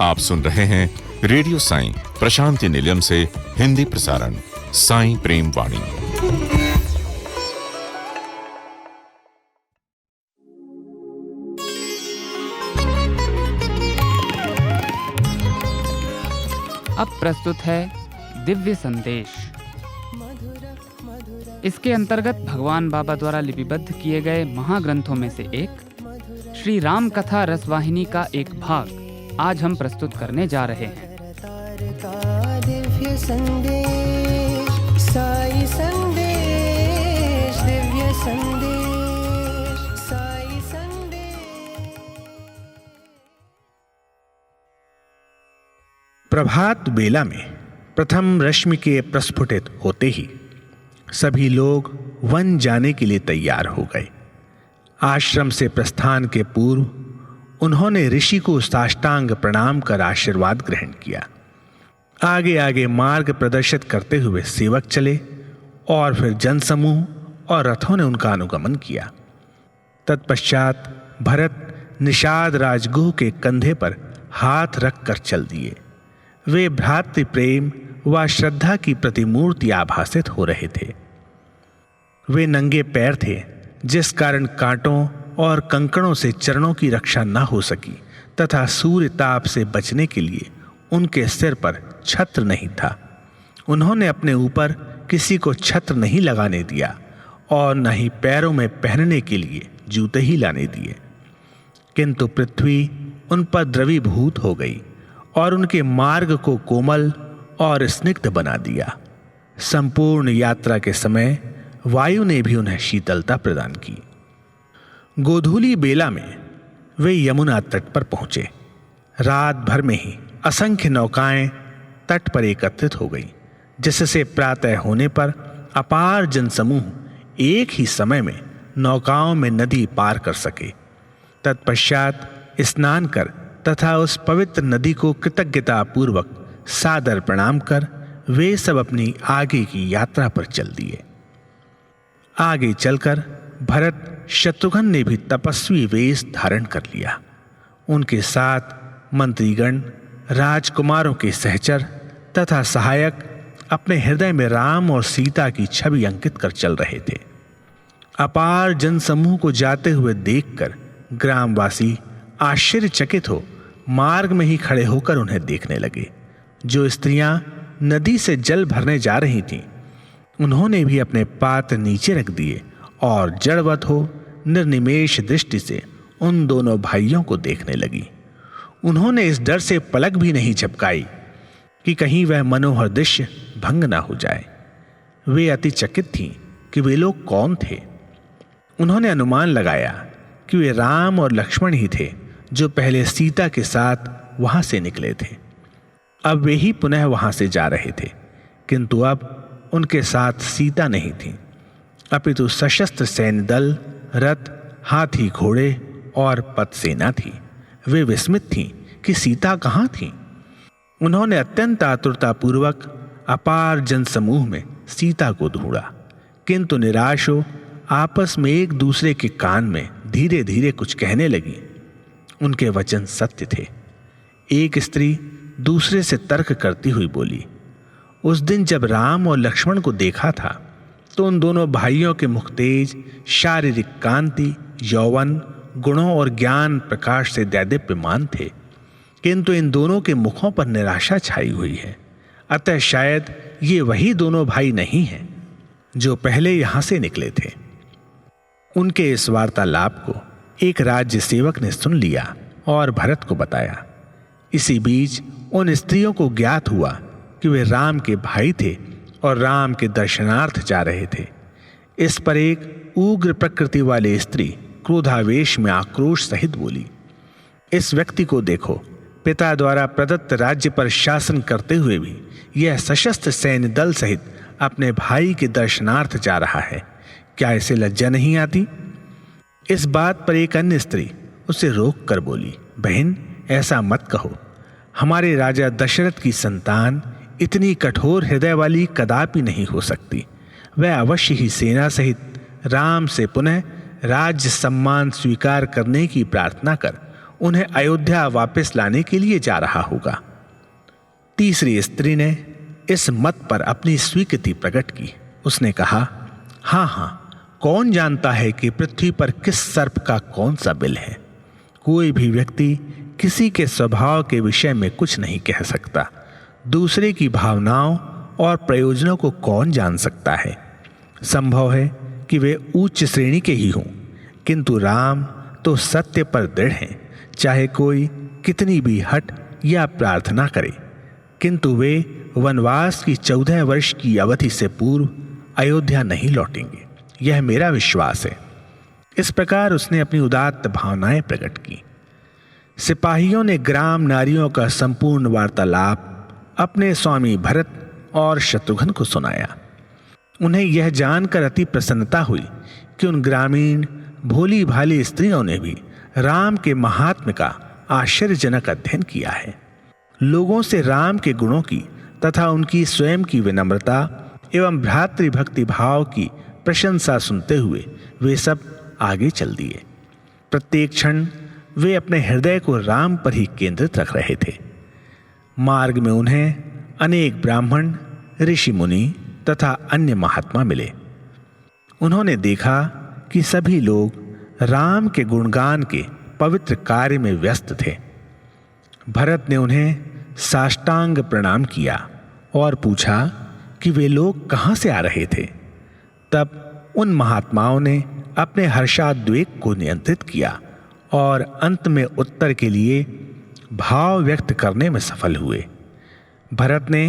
आप सुन रहे हैं रेडियो साईं प्रशांति निलयम से हिंदी प्रसारण साईं प्रेम वाणी। अब प्रस्तुत है दिव्य संदेश। इसके अंतर्गत भगवान बाबा द्वारा लिपिबद्ध किए गए महाग्रंथों में से एक श्री राम कथा रसवाहिनी का एक भाग आज हम प्रस्तुत करने जा रहे हैं। दिव्य संदेश, साई संदेश, दिव्य संदेश, साई संदेश। प्रभात बेला में प्रथम रश्मि के प्रस्फुटित होते ही सभी लोग वन जाने के लिए तैयार हो गए। आश्रम से प्रस्थान के पूर्व उन्होंने ऋषि को साष्टांग प्रणाम कर आशीर्वाद ग्रहण किया। आगे आगे मार्ग प्रदर्शित करते हुए सेवक चले और फिर जनसमूह और रथों ने उनका अनुगमन किया। तत्पश्चात भरत निषाद राजगुह के कंधे पर हाथ रखकर चल दिए। वे भ्रातृ प्रेम व श्रद्धा की प्रतिमूर्ति आभासित हो रहे थे। वे नंगे पैर थे, जिस कारण कांटों और कंकड़ों से चरणों की रक्षा न हो सकी तथा सूर्य ताप से बचने के लिए उनके सिर पर छत्र नहीं था। उन्होंने अपने ऊपर किसी को छत्र नहीं लगाने दिया और न ही पैरों में पहनने के लिए जूते ही लाने दिए, किंतु पृथ्वी उन पर द्रवीभूत हो गई और उनके मार्ग को कोमल और स्निग्ध बना दिया। संपूर्ण यात्रा के समय वायु ने भी उन्हें शीतलता प्रदान की। गोधूली बेला में वे यमुना तट पर पहुंचे। रात भर में ही असंख्य नौकाएं तट पर एकत्रित हो गई, जिससे प्रातः होने पर अपार जनसमूह एक ही समय में नौकाओं में नदी पार कर सके। तत्पश्चात स्नान कर तथा उस पवित्र नदी को कृतज्ञता पूर्वक सादर प्रणाम कर वे सब अपनी आगे की यात्रा पर चल दिए। आगे चलकर भरत शत्रुघ्न ने भी तपस्वी वेश धारण कर लिया। उनके साथ मंत्रीगण, राजकुमारों के सहचर तथा सहायक अपने हृदय में राम और सीता की छवि अंकित कर चल रहे थे। अपार जनसमूह को जाते हुए देखकर ग्रामवासी आश्चर्यचकित हो मार्ग में ही खड़े होकर उन्हें देखने लगे। जो स्त्रियां नदी से जल भरने जा रही थीं, उन्होंने भी अपने पात्र नीचे रख दिए और जड़वत हो निर्निमेष दृष्टि से उन दोनों भाइयों को देखने लगी। उन्होंने इस डर से पलक भी नहीं झपकाई कि कहीं वह मनोहर दृश्य भंग ना हो जाए। वे अति चकित थीं कि वे लोग कौन थे। उन्होंने अनुमान लगाया कि वे राम और लक्ष्मण ही थे, जो पहले सीता के साथ वहां से निकले थे। अब वे ही पुनः वहां से जा रहे थे, किंतु अब उनके साथ सीता नहीं थी, अपितु सशस्त्र सैन्य दल, रथ, हाथी, घोड़े और पथसेना थी। वे विस्मित थीं कि सीता कहाँ थीं। उन्होंने अत्यंत आतुरता पूर्वक अपार जनसमूह में सीता को ढूंढा, किंतु निराश हो आपस में एक दूसरे के कान में धीरे धीरे कुछ कहने लगी। उनके वचन सत्य थे। एक स्त्री दूसरे से तर्क करती हुई बोली, उस दिन जब राम और लक्ष्मण को देखा था तो उन दोनों भाइयों के मुख तेज, शारीरिक कांति, यौवन, गुणों और ज्ञान प्रकाश से दैदीप्यमान थे, किंतु इन दोनों के मुखों पर निराशा छाई हुई है। अतः शायद ये वही दोनों भाई नहीं हैं जो पहले यहां से निकले थे। उनके इस वार्तालाप को एक राज्य सेवक ने सुन लिया और भरत को बताया। इसी बीच उन स्त्रियों को ज्ञात हुआ कि वे राम के भाई थे और राम के दर्शनार्थ जा रहे थे। इस पर एक उग्र प्रकृति वाली स्त्री क्रोधावेश में आक्रोश सहित बोली, इस व्यक्ति को देखो, पिता द्वारा प्रदत्त राज्य पर शासन करते हुए भी यह सशस्त्र सैन्य दल सहित अपने भाई के दर्शनार्थ जा रहा है। क्या इसे लज्जा नहीं आती? इस बात पर एक अन्य स्त्री उसे रोक कर बोली, बहन, ऐसा मत कहो। हमारे राजा दशरथ की संतान इतनी कठोर हृदय वाली कदापि नहीं हो सकती। वह अवश्य ही सेना सहित राम से पुनः राज्य सम्मान स्वीकार करने की प्रार्थना कर उन्हें अयोध्या वापस लाने के लिए जा रहा होगा। तीसरी स्त्री ने इस मत पर अपनी स्वीकृति प्रकट की। उसने कहा, हाँ, कौन जानता है कि पृथ्वी पर किस सर्प का कौन सा बिल है। कोई भी व्यक्ति किसी के स्वभाव के विषय में कुछ नहीं कह सकता। दूसरे की भावनाओं और प्रयोजनों को कौन जान सकता है। संभव है कि वे उच्च श्रेणी के ही हों, किंतु राम तो सत्य पर दृढ़ हैं, चाहे कोई कितनी भी हट या प्रार्थना करे। किंतु वे वनवास की 14 वर्ष की अवधि से पूर्व अयोध्या नहीं लौटेंगे, यह मेरा विश्वास है। इस प्रकार उसने अपनी उदात्त भावनाएं प्रकट की। सिपाहियों ने ग्राम नारियों का संपूर्ण वार्तालाप अपने स्वामी भरत और शत्रुघ्न को सुनाया। उन्हें यह जानकर अति प्रसन्नता हुई कि उन ग्रामीण भोली भाली स्त्रियों ने भी राम के महात्म्य का आश्चर्यजनक अध्ययन किया है। लोगों से राम के गुणों की तथा उनकी स्वयं की विनम्रता एवं भ्रातृभक्ति भाव की प्रशंसा सुनते हुए वे सब आगे चल दिए। प्रत्येक क्षण वे अपने हृदय को राम पर ही केंद्रित रख रहे थे। मार्ग में उन्हें अनेक ब्राह्मण, ऋषि मुनि तथा अन्य महात्मा मिले। उन्होंने देखा कि सभी लोग राम के गुणगान के पवित्र कार्य में व्यस्त थे। भरत ने उन्हें साष्टांग प्रणाम किया और पूछा कि वे लोग कहाँ से आ रहे थे। तब उन महात्माओं ने अपने हर्षाद्वेग को नियंत्रित किया और अंत में उत्तर के लिए भाव व्यक्त करने में सफल हुए। भरत ने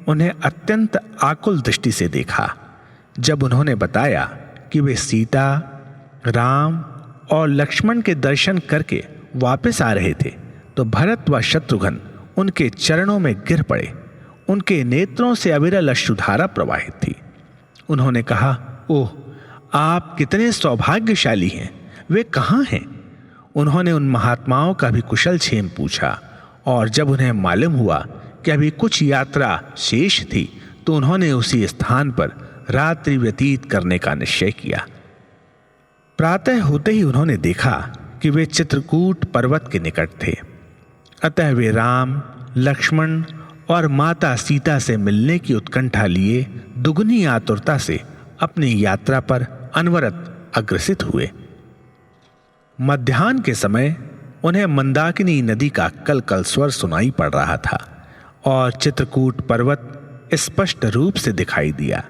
उन्हें अत्यंत आकुल दृष्टि से देखा। जब उन्होंने बताया कि वे सीता, राम और लक्ष्मण के दर्शन करके वापस आ रहे थे, तो भरत व शत्रुघ्न उनके चरणों में गिर पड़े। उनके नेत्रों से अविरल अश्रुधारा प्रवाहित थी। उन्होंने कहा, ओह, आप कितने सौभाग्यशाली हैं, वे कहाँ हैं? उन्होंने उन महात्माओं का भी कुशल क्षेम पूछा और जब उन्हें मालूम हुआ कि अभी कुछ यात्रा शेष थी, तो उन्होंने उसी स्थान पर रात्रि व्यतीत करने का निश्चय किया। प्रातः होते ही उन्होंने देखा कि वे चित्रकूट पर्वत के निकट थे। अतः वे राम, लक्ष्मण और माता सीता से मिलने की उत्कंठा लिए दुगनी आतुरता से अपनी यात्रा पर अनवरत अग्रसित हुए। मध्याह्न के समय उन्हें मंदाकिनी नदी का कलकल स्वर सुनाई पड़ रहा था और चित्रकूट पर्वत स्पष्ट रूप से दिखाई दिया।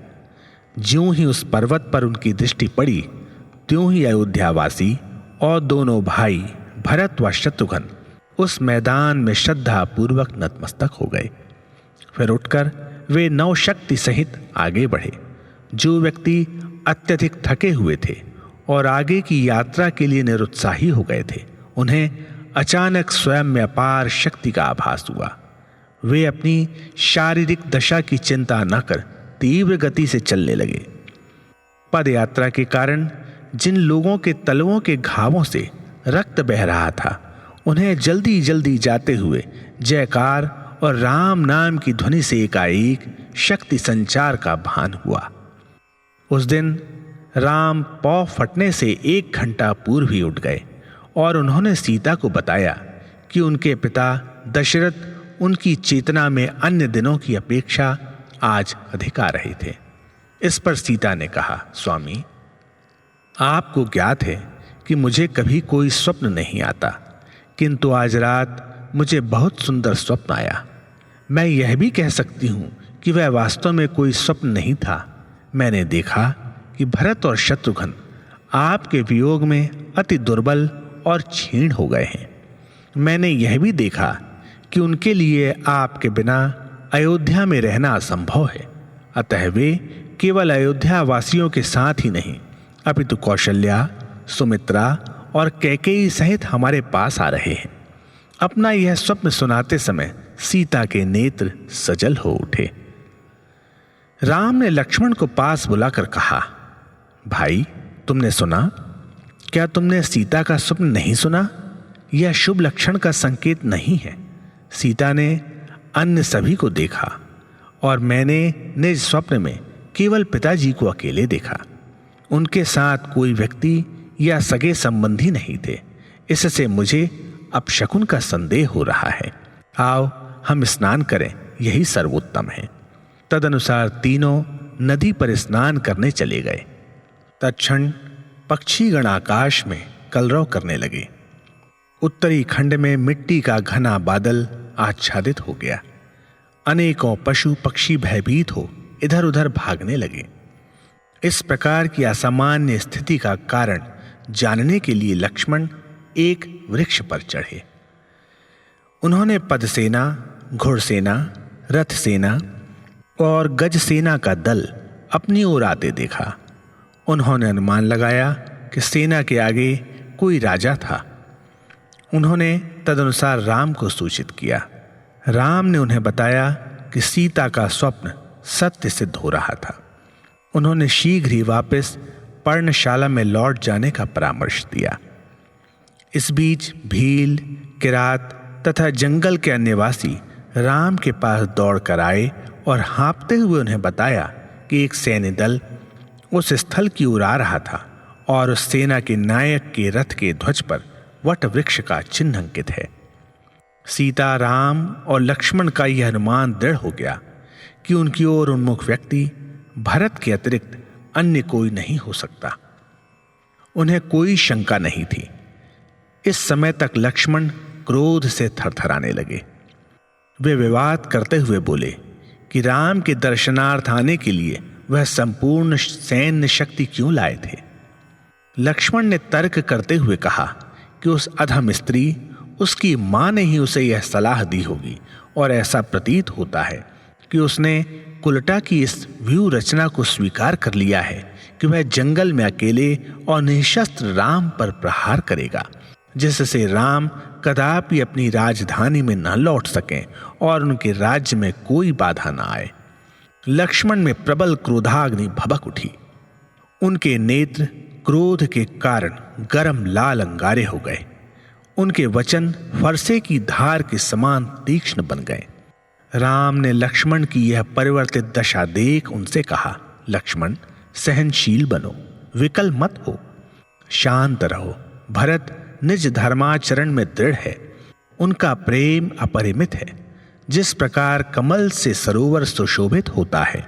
ज्यों ही उस पर्वत पर उनकी दृष्टि पड़ी, त्यों ही अयोध्यावासी और दोनों भाई भरत व शत्रुघ्न उस मैदान में श्रद्धा पूर्वक नतमस्तक हो गए। फिर उठकर वे नवशक्ति सहित आगे बढ़े। जो व्यक्ति अत्यधिक थके हुए थे और आगे की यात्रा के लिए निरुत्साही हो गए थे, उन्हें अचानक स्वयं में अपार शक्ति का आभास हुआ। वे अपनी शारीरिक दशा की चिंता न कर तीव्र गति से चलने लगे। पद यात्रा के कारण जिन लोगों के तलवों के घावों से रक्त बह रहा था, उन्हें जल्दी जल्दी जाते हुए जयकार और राम नाम की ध्वनि से एकाएक शक्ति संचार का भान हुआ। उस दिन राम पौ फटने से 1 घंटा पूर्व ही उठ गए और उन्होंने सीता को बताया कि उनके पिता दशरथ उनकी चेतना में अन्य दिनों की अपेक्षा आज अधिक आ रहे थे। इस पर सीता ने कहा, स्वामी, आपको ज्ञात है कि मुझे कभी कोई स्वप्न नहीं आता, किंतु आज रात मुझे बहुत सुंदर स्वप्न आया। मैं यह भी कह सकती हूं कि वह वास्तव में कोई स्वप्न नहीं था। मैंने देखा कि भरत और शत्रुघ्न आपके वियोग में अति दुर्बल और क्षीण हो गए हैं। मैंने यह भी देखा कि उनके लिए आपके बिना अयोध्या में रहना असंभव है। अतः वे केवल अयोध्या वासियों के साथ ही नहीं, अपितु कौशल्या, सुमित्रा और कैकेयी सहित हमारे पास आ रहे हैं। अपना यह स्वप्न सुनाते समय सीता के नेत्र सजल हो उठे। राम ने लक्ष्मण को पास बुलाकर कहा, भाई, तुमने सुना? क्या तुमने सीता का स्वप्न नहीं सुना? यह शुभ लक्षण का संकेत नहीं है। सीता ने अन्य सभी को देखा और मैंने निज स्वप्न में केवल पिताजी को अकेले देखा। उनके साथ कोई व्यक्ति या सगे संबंधी नहीं थे। इससे मुझे अपशकुन का संदेह हो रहा है। आओ हम स्नान करें, यही सर्वोत्तम है। तदनुसार तीनों नदी पर स्नान करने चले गए। तत्क्षण पक्षीगण आकाश में कलरव करने लगे। उत्तरी खंड में मिट्टी का घना बादल आच्छादित हो गया। अनेकों पशु पक्षी भयभीत हो इधर उधर भागने लगे। इस प्रकार की असामान्य स्थिति का कारण जानने के लिए लक्ष्मण एक वृक्ष पर चढ़े। उन्होंने पदसेना, घुड़सेना, रथ सेना और गज सेना का दल अपनी ओर आते देखा। उन्होंने अनुमान लगाया कि सेना के आगे कोई राजा था। उन्होंने तदनुसार राम को सूचित किया। राम ने उन्हें बताया कि सीता का स्वप्न सत्य सिद्ध हो रहा था। उन्होंने शीघ्र ही वापस पर्णशाला में लौट जाने का परामर्श दिया। इस बीच भील, किरात तथा जंगल के अन्यवासी राम के पास दौड़कर आए और हाँफते हुए उन्हें बताया कि एक सैन्य दल उस स्थल की ओर आ रहा था और उस सेना के नायक के रथ के ध्वज पर वट वृक्ष का चिन्ह अंकित है। सीता, राम और लक्ष्मण का यह अनुमान दृढ़ हो गया कि उनकी ओर उन्मुख व्यक्ति भरत के अतिरिक्त अन्य कोई नहीं हो सकता। उन्हें कोई शंका नहीं थी। इस समय तक लक्ष्मण क्रोध से थरथराने लगे। वे विवाद करते हुए बोले कि राम के दर्शनार्थ आने के लिए वह संपूर्ण सैन्य शक्ति क्यों लाए थे। लक्ष्मण ने तर्क करते हुए कहा कि उस अधम स्त्री, उसकी मां ने ही उसे यह सलाह दी होगी और ऐसा प्रतीत होता है कि उसने कुलटा की इस व्यूह रचना को स्वीकार कर लिया है कि वह जंगल में अकेले और निशस्त्र राम पर प्रहार करेगा, जिससे राम कदापि अपनी राजधानी में न लौट सकें और उनके राज्य में कोई बाधा न आए। लक्ष्मण में प्रबल क्रोधाग्नि भभक उठी। उनके नेत्र क्रोध के कारण गरम लाल अंगारे हो गए। उनके वचन फरसे की धार के समान तीक्ष्ण बन गए। राम ने लक्ष्मण की यह परिवर्तित दशा देख उनसे कहा, लक्ष्मण, सहनशील बनो, विकल मत हो, शांत रहो। भरत निज धर्माचरण में दृढ़ है। उनका प्रेम अपरिमित है। जिस प्रकार कमल से सरोवर सुशोभित होता है,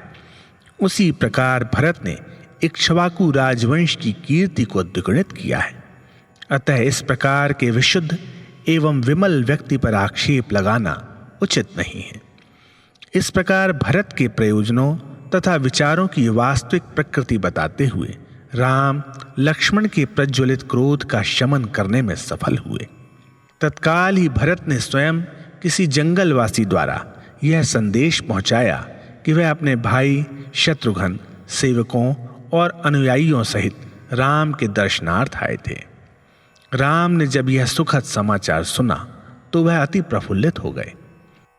उसी प्रकार भरत ने इक्ष्वाकु राजवंश की कीर्ति को द्विगुणित किया है। अतः इस प्रकार के विशुद्ध एवं विमल व्यक्ति पर आक्षेप लगाना उचित नहीं है। इस प्रकार भरत के प्रयोजनों तथा विचारों की वास्तविक प्रकृति बताते हुए राम लक्ष्मण के प्रज्वलित क्रोध का शमन करने में सफल हुए। तत्काल ही भरत ने स्वयं किसी जंगलवासी द्वारा यह संदेश पहुंचाया कि वह अपने भाई शत्रुघ्न, सेवकों और अनुयायियों सहित राम के दर्शनार्थ आए थे। राम ने जब यह सुखद समाचार सुना तो वह अति प्रफुल्लित हो गए।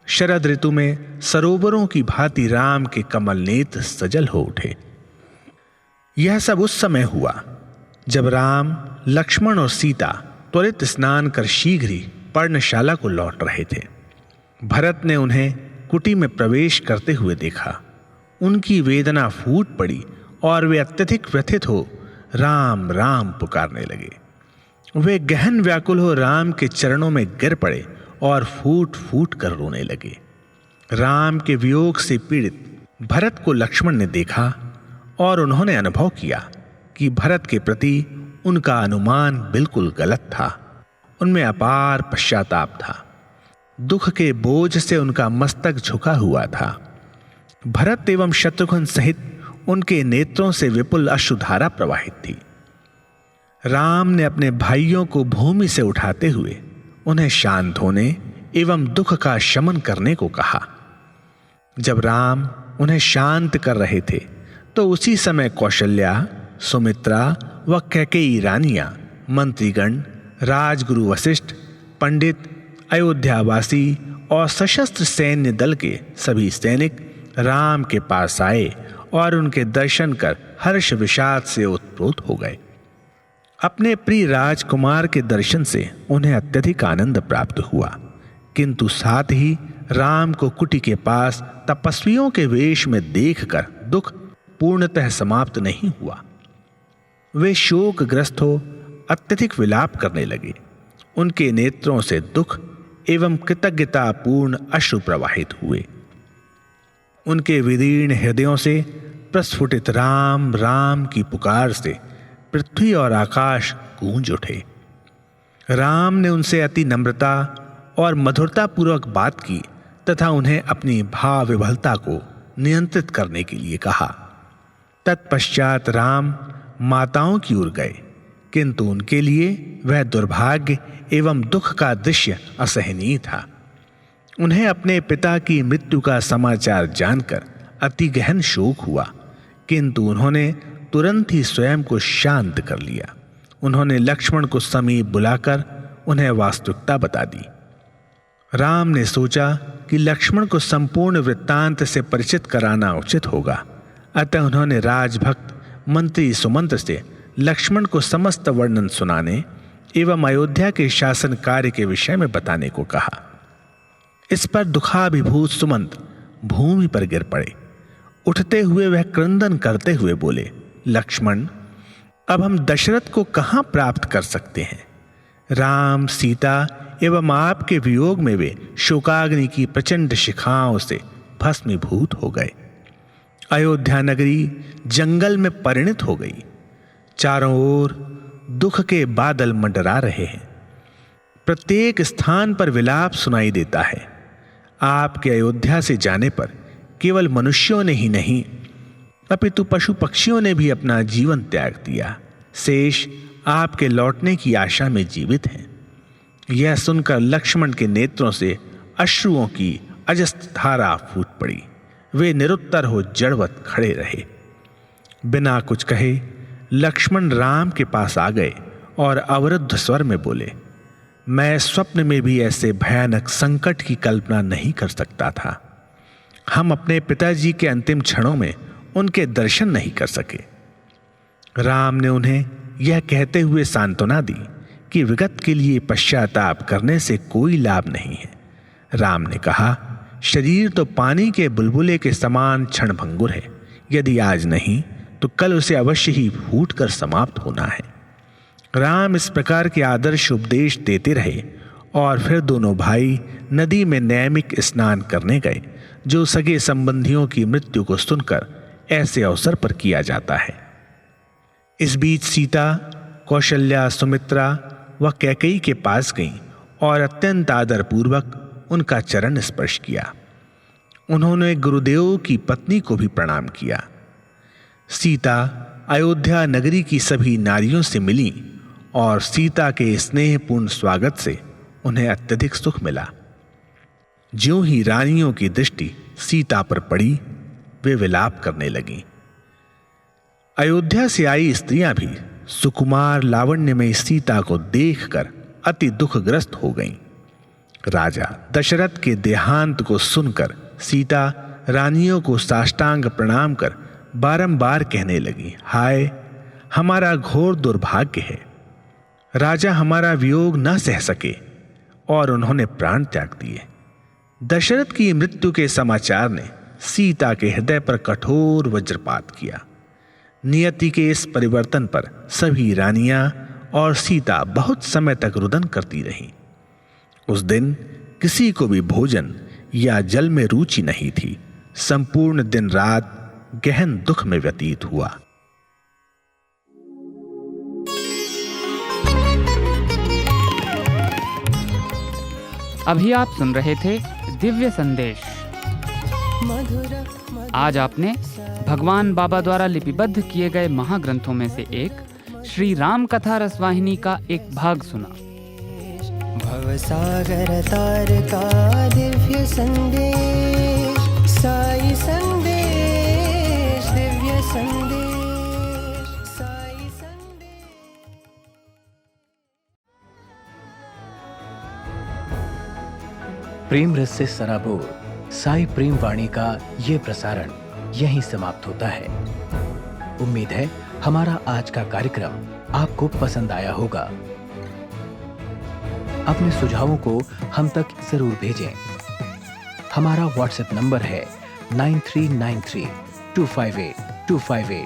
शरद ऋतु में सरोवरों की भांति राम के कमल नेत्र सजल हो उठे। यह सब उस समय हुआ जब राम, लक्ष्मण और सीता त्वरित स्नान कर शीघ्र ही पर्णशाला को लौट रहे थे। भरत ने उन्हें कुटी में प्रवेश करते हुए देखा। उनकी वेदना फूट पड़ी और वे अत्यधिक व्यथित हो राम राम पुकारने लगे। वे गहन व्याकुल हो राम के चरणों में गिर पड़े और फूट फूट कर रोने लगे। राम के वियोग से पीड़ित भरत को लक्ष्मण ने देखा और उन्होंने अनुभव किया कि भरत के प्रति उनका अनुमान बिल्कुल गलत था। उनमें अपार पश्चाताप था। दुख के बोझ से उनका मस्तक झुका हुआ था। भरत एवं शत्रुघ्न सहित उनके नेत्रों से विपुल अश्रुधारा प्रवाहित थी। राम ने अपने भाइयों को भूमि से उठाते हुए उन्हें शांत होने एवं दुख का शमन करने को कहा। जब राम उन्हें शांत कर रहे थे तो उसी समय कौशल्या, सुमित्रा व कैकेयी रानियां, मंत्रीगण, राजगुरु वशिष्ठ, पंडित, अयोध्यावासी और सशस्त्र सैन्य दल के सभी सैनिक राम के पास आए और उनके दर्शन कर हर्ष विषाद से ओतप्रोत हो गए। अपने प्रिय राजकुमार के दर्शन से उन्हें अत्यधिक आनंद प्राप्त हुआ, किंतु साथ ही राम को कुटी के पास तपस्वियों के वेश में देखकर दुख पूर्णतः समाप्त नहीं हुआ। वे शोकग्रस्त हो अत्यधिक विलाप करने लगे। उनके नेत्रों से दुख एवं कृतज्ञतापूर्ण अश्रु प्रवाहित हुए। उनके विदीर्ण हृदयों से प्रस्फुटित राम राम की पुकार से पृथ्वी और आकाश गूंज उठे। राम ने उनसे अति नम्रता और मधुरता पूर्वक बात की तथा उन्हें अपनी भाव विभलता को नियंत्रित करने के लिए कहा। तत्पश्चात राम माताओं की ओर गए, किंतु उनके लिए वह दुर्भाग्य एवं दुख का दृश्य असहनीय था। उन्हें अपने पिता की मृत्यु का समाचार जानकर अति गहन शोक हुआ, किंतु उन्होंने तुरंत ही स्वयं को शांत कर लिया। उन्होंने लक्ष्मण को समीप बुलाकर उन्हें वास्तविकता बता दी। राम ने सोचा कि लक्ष्मण को संपूर्ण वृत्तांत से परिचित कराना उचित होगा, अतः उन्होंने राजभक्त मंत्री सुमंत्र से लक्ष्मण को समस्त वर्णन सुनाने एवं अयोध्या के शासन कार्य के विषय में बताने को कहा। इस पर दुखाभिभूत सुमंत भूमि पर गिर पड़े। उठते हुए वह क्रंदन करते हुए बोले, लक्ष्मण, अब हम दशरथ को कहां प्राप्त कर सकते हैं? राम, सीता एवं आपके वियोग में वे शोकाग्नि की प्रचंड शिखाओं से भस्मीभूत हो गए। अयोध्या नगरी जंगल में परिणत हो गई। चारों ओर दुख के बादल मंडरा रहे हैं। प्रत्येक स्थान पर विलाप सुनाई देता है। आपके अयोध्या से जाने पर केवल मनुष्यों ने ही नहीं, अपितु पशु पक्षियों ने भी अपना जीवन त्याग दिया। शेष आपके लौटने की आशा में जीवित हैं। यह सुनकर लक्ष्मण के नेत्रों से अश्रुओं की अजस्त्र धारा फूट पड़ी। वे निरुत्तर हो जड़वत खड़े रहे। बिना कुछ कहे लक्ष्मण राम के पास आ गए और अवरुद्ध स्वर में बोले, मैं स्वप्न में भी ऐसे भयानक संकट की कल्पना नहीं कर सकता था। हम अपने पिताजी के अंतिम क्षणों में उनके दर्शन नहीं कर सके। राम ने उन्हें यह कहते हुए सांत्वना दी कि विगत के लिए पश्चाताप करने से कोई लाभ नहीं है। राम ने कहा, शरीर तो पानी के बुलबुले के समान क्षणभंगुर है। यदि आज नहीं तो कल उसे अवश्य ही फूट कर समाप्त होना है। राम इस प्रकार के आदर्श उपदेश देते रहे और फिर दोनों भाई नदी में नैमिक स्नान करने गए, जो सगे संबंधियों की मृत्यु को सुनकर ऐसे अवसर पर किया जाता है। इस बीच सीता, कौशल्या, सुमित्रा व कैकेयी के पास गईं और अत्यंत आदरपूर्वक उनका चरण स्पर्श किया। उन्होंने गुरुदेव की पत्नी को भी प्रणाम किया। सीता अयोध्या नगरी की सभी नारियों से मिली और सीता के स्नेहपूर्ण स्वागत से उन्हें अत्यधिक सुख मिला। ज्यों ही रानियों की दृष्टि सीता पर पड़ी, वे विलाप करने लगीं। अयोध्या से आई स्त्रियां भी सुकुमार लावण्यमयी सीता को देखकर अति दुखग्रस्त हो गईं। राजा दशरथ के देहांत को सुनकर सीता रानियों को साष्टांग प्रणाम कर बारंबार कहने लगी, हाय, हमारा घोर दुर्भाग्य है। राजा हमारा वियोग न सह सके और उन्होंने प्राण त्याग दिए। दशरथ की मृत्यु के समाचार ने सीता के हृदय पर कठोर वज्रपात किया। नियति के इस परिवर्तन पर सभी रानियां और सीता बहुत समय तक रुदन करती रहीं। उस दिन किसी को भी भोजन या जल में रुचि नहीं थी। संपूर्ण दिन रात गहन दुख में व्यतीत हुआ। अभी आप सुन रहे थे दिव्य संदेश। आज आपने भगवान बाबा द्वारा लिपिबद्ध किए गए महाग्रंथों में से एक श्री राम कथा रसवाहिनी का एक भाग सुना। भवसागर तार का दिव्य संदेश, साई संदेश, दिव्य संदेश, साई संदेश। प्रेम रस से सराबोर साई प्रेम वाणी का ये प्रसारण यहीं समाप्त होता है। उम्मीद है हमारा आज का कार्यक्रम आपको पसंद आया होगा। अपने सुझावों को हम तक जरूर भेजें। हमारा व्हाट्सएप नंबर है 9393 258 258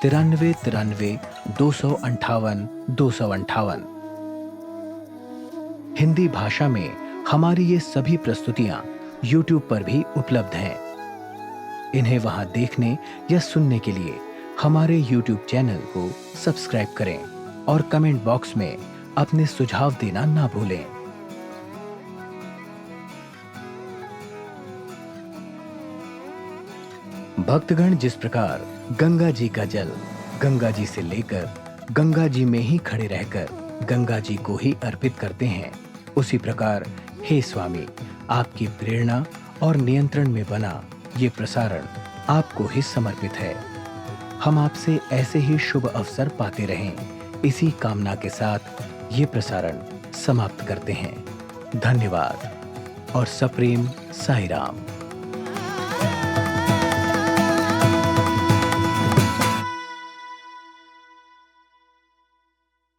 93 93 258 258। हिंदी भाषा में हमारी ये सभी प्रस्तुतियां YouTube पर भी उपलब्ध हैं। इन्हें वहां देखने या सुनने के लिए हमारे YouTube चैनल को सब्सक्राइब करें और कमेंट बॉक्स में अपने सुझाव देना ना भूलें। भक्तगण जिस प्रकार गंगा जी का जल गंगा जी से लेकर गंगा जी में ही खड़े रहकर गंगा जी को ही अर्पित करते हैं, उसी प्रकार हे स्वामी, आपकी प्रेरणा और नियंत्रण में बना ये प्रसारण आपको ही समर्पित है। हम आपसे ऐसे ही शुभ अवसर पाते रहें, इसी कामना के साथ ये प्रसारण समाप्त करते हैं। धन्यवाद और सप्रेम साई राम।